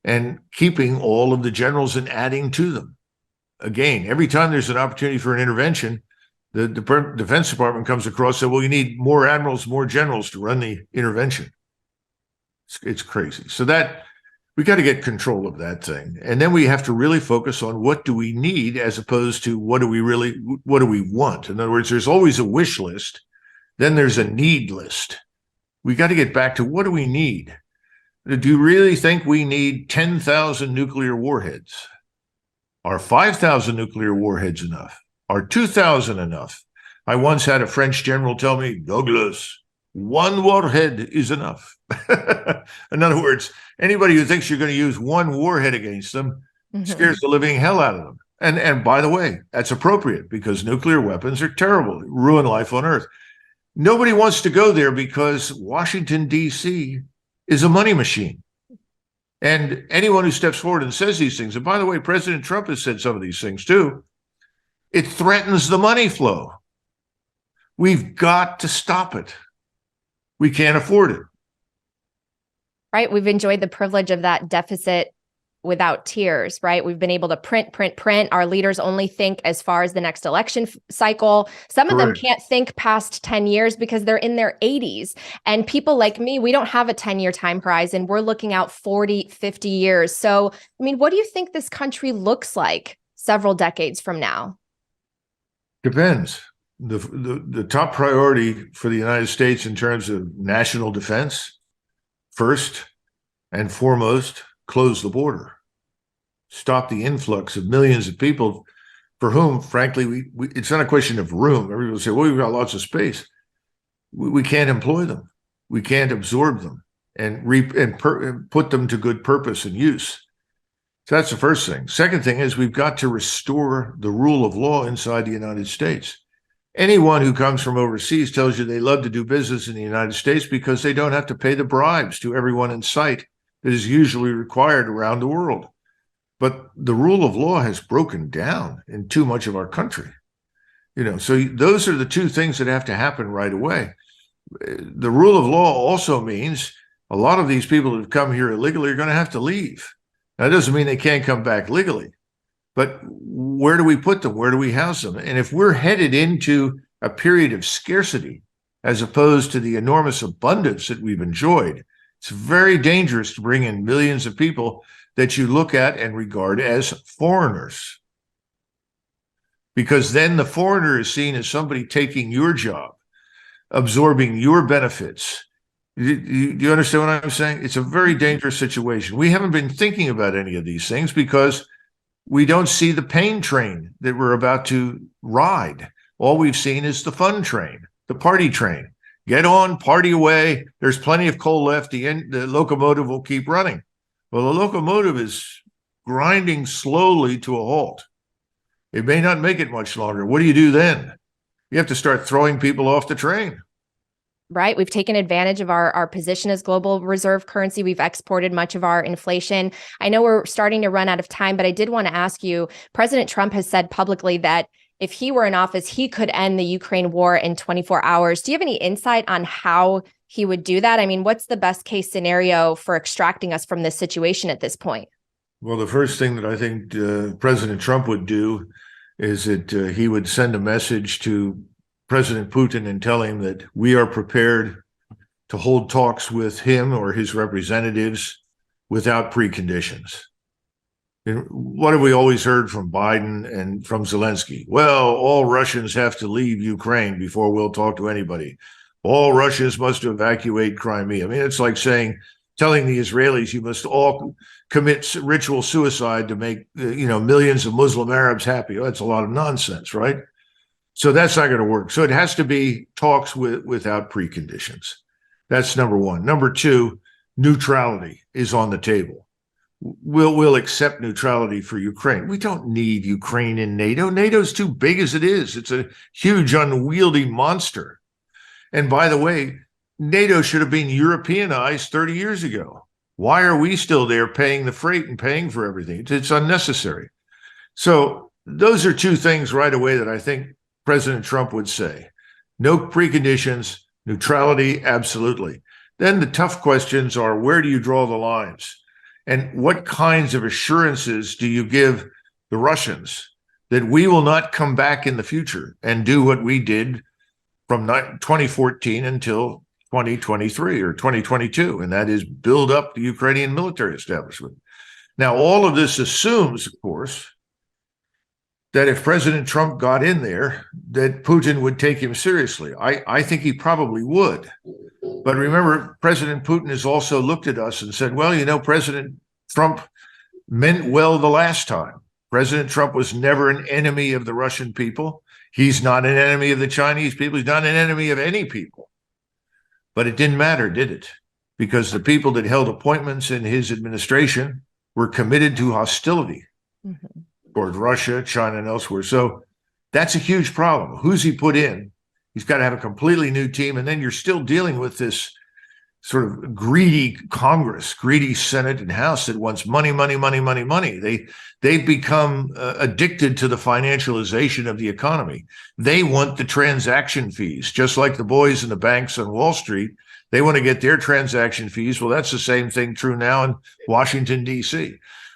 and keeping all of the generals and adding to them. Again, every time there's an opportunity for an intervention, the Defense Department comes across and says, well, you need more admirals, more generals to run the intervention. It's crazy. So that we got to get control of that thing. And then we have to really focus on what do we need as opposed to what do we want? In other words, there's always a wish list. Then there's a need list. We got to get back to what do we need? Do you really think we need 10,000 nuclear warheads? Are 5,000 nuclear warheads enough? Are 2,000 enough? I once had a French general tell me, Douglas, 1 warhead is enough. In other words, anybody who thinks you're going to use 1 warhead against them scares the living hell out of them. And by the way, that's appropriate because nuclear weapons are terrible, they ruin life on Earth. Nobody wants to go there because Washington, D.C. is a money machine. And anyone who steps forward and says these things, and by the way, President Trump has said some of these things too, it threatens the money flow. We've got to stop it. We can't afford it.
Right. We've enjoyed the privilege of that deficit without tears, right? We've been able to print. Our leaders only think as far as the next election cycle. Some of them can't think past 10 years because they're in their 80s. And people like me, we don't have a 10-year time horizon. We're looking out 40, 50 years. So, I mean, what do you think this country looks like several decades from now?
Depends. The top priority for the United States in terms of national defense, first and foremost, close the border. Stop the influx of millions of people for whom, frankly, it's not a question of room. Everybody will say, well, we've got lots of space. We can't employ them. We can't absorb them and put them to good purpose and use. So that's the first thing. Second thing is we've got to restore the rule of law inside the United States. Anyone who comes from overseas tells you they love to do business in the United States because they don't have to pay the bribes to everyone in sight that is usually required around the world. But the rule of law has broken down in too much of our country. So those are the two things that have to happen right away. The rule of law also means a lot of these people that have come here illegally are going to have to leave. That doesn't mean they can't come back legally, but where do we put them? Where do we house them? And if we're headed into a period of scarcity, as opposed to the enormous abundance that we've enjoyed, it's very dangerous to bring in millions of people that you look at and regard as foreigners. Because then the foreigner is seen as somebody taking your job, absorbing your benefits. Do you understand what I'm saying? It's a very dangerous situation. We haven't been thinking about any of these things because we don't see the pain train that we're about to ride. All we've seen is the fun train, the party train. Get on, party away. There's plenty of coal left. The locomotive will keep running. Well, the locomotive is grinding slowly to a halt. It may not make it much longer. What do you do then? You have to start throwing people off the train.
Right. We've taken advantage of our position as global reserve currency. We've exported much of our inflation. I know we're starting to run out of time, but I did want to ask you, President Trump has said publicly that if he were in office, he could end the Ukraine war in 24 hours. Do you have any insight on how he would do that? I mean, what's the best case scenario for extracting us from this situation at this point?
Well, the first thing that I think President Trump would do is that he would send a message to President Putin and tell him that we are prepared to hold talks with him or his representatives without preconditions. And what have we always heard from Biden and from Zelensky? Well, all Russians have to leave Ukraine before we'll talk to anybody. All Russians must evacuate Crimea. I mean, it's like telling the Israelis you must all commit ritual suicide to make millions of Muslim Arabs happy. That's a lot of nonsense, right? So that's not going to work. So it has to be talks without preconditions. That's number one. Number two, neutrality is on the table. We'll accept neutrality for Ukraine. We don't need Ukraine in NATO. NATO's too big as it is. It's a huge, unwieldy monster. And by the way, NATO should have been Europeanized 30 years ago. Why are we still there paying the freight and paying for everything? It's unnecessary. So those are two things right away that I think President Trump would say. No preconditions, neutrality, absolutely. Then the tough questions are, where do you draw the lines? And what kinds of assurances do you give the Russians that we will not come back in the future and do what we did from 2014 until 2023 or 2022, and that is build up the Ukrainian military establishment. Now, all of this assumes, of course, that if President Trump got in there, that Putin would take him seriously. I think he probably would. But remember, President Putin has also looked at us and said, well, President Trump meant well the last time. President Trump was never an enemy of the Russian people. He's not an enemy of the Chinese people. He's not an enemy of any people. But it didn't matter, did it? Because the people that held appointments in his administration were committed to hostility toward Russia, China, and elsewhere. So that's a huge problem. Who's he put in? He's got to have a completely new team. And then you're still dealing with this sort of greedy Congress, greedy Senate and House that wants money, money, money, money, money. They've become addicted to the financialization of the economy. They want the transaction fees, just like the boys in the banks on Wall Street. They want to get their transaction fees. Well, that's the same thing true now in Washington, D.C.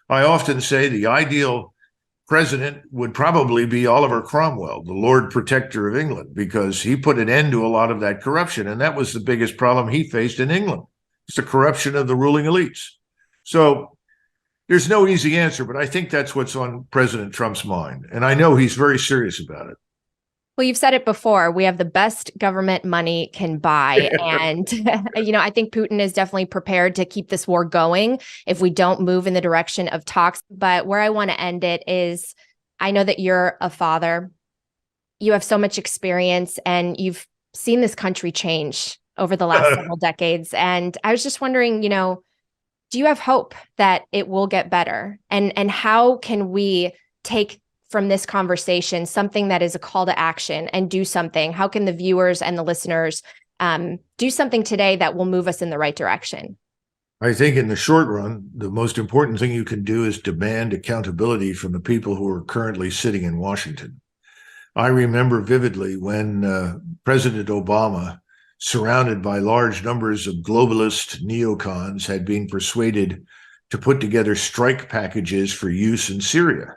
I often say the ideal president would probably be Oliver Cromwell, the Lord Protector of England, because he put an end to a lot of that corruption. And that was the biggest problem he faced in England. It's the corruption of the ruling elites. So there's no easy answer, but I think that's what's on President Trump's mind. And I know he's very serious about it.
Well, you've said it before. We have the best government money can buy. And, I think Putin is definitely prepared to keep this war going if we don't move in the direction of talks. But where I want to end it is, I know that you're a father. You have so much experience and you've seen this country change over the last several decades. And I was just wondering, do you have hope that it will get better? And how can we take from this conversation something that is a call to action and do something? How can the viewers and the listeners do something today that will move us in the right direction?
I think in the short run, the most important thing you can do is demand accountability from the people who are currently sitting in Washington. I remember vividly when President Obama surrounded by large numbers of globalist neocons, had been persuaded to put together strike packages for use in Syria,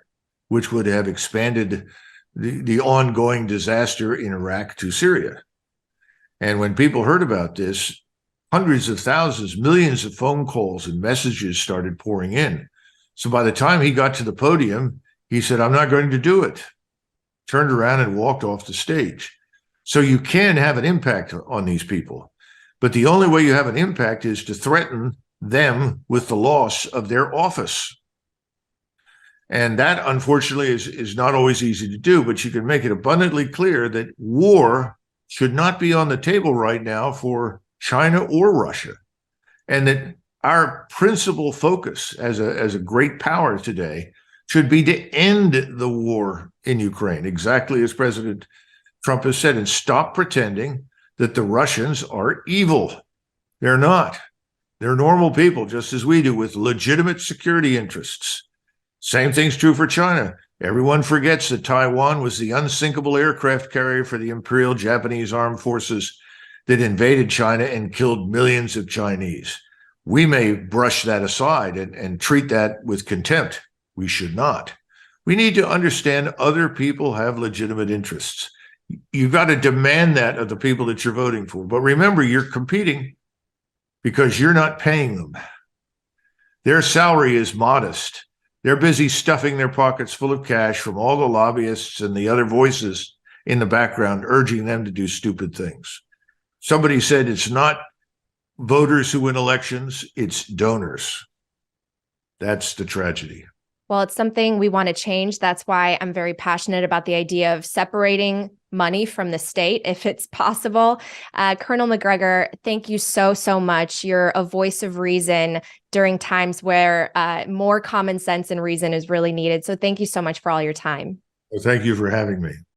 which would have expanded the ongoing disaster in Iraq to Syria. And when people heard about this, hundreds of thousands, millions of phone calls and messages started pouring in. So by the time he got to the podium, he said, "I'm not going to do it." Turned around and walked off the stage. So you can have an impact on these people. But the only way you have an impact is to threaten them with the loss of their office. And that, unfortunately, is not always easy to do, but you can make it abundantly clear that war should not be on the table right now for China or Russia. And that our principal focus as a great power today should be to end the war in Ukraine, exactly as President Trump has said, and stop pretending that the Russians are evil. They're not. They're normal people, just as we do, with legitimate security interests. Same thing's true for China. Everyone forgets that Taiwan was the unsinkable aircraft carrier for the Imperial Japanese Armed Forces that invaded China and killed millions of Chinese. We may brush that aside and treat that with contempt. We should not. We need to understand other people have legitimate interests. You've got to demand that of the people that you're voting for. But remember, you're competing because you're not paying them. Their salary is modest. They're busy stuffing their pockets full of cash from all the lobbyists and the other voices in the background urging them to do stupid things. Somebody said it's not voters who win elections, it's donors. That's the tragedy.
Well, it's something we want to change. That's why I'm very passionate about the idea of separating money from the state, if it's possible. Colonel Macgregor, thank you so, so much. You're a voice of reason during times where more common sense and reason is really needed. So thank you so much for all your time.
Well, thank you for having me.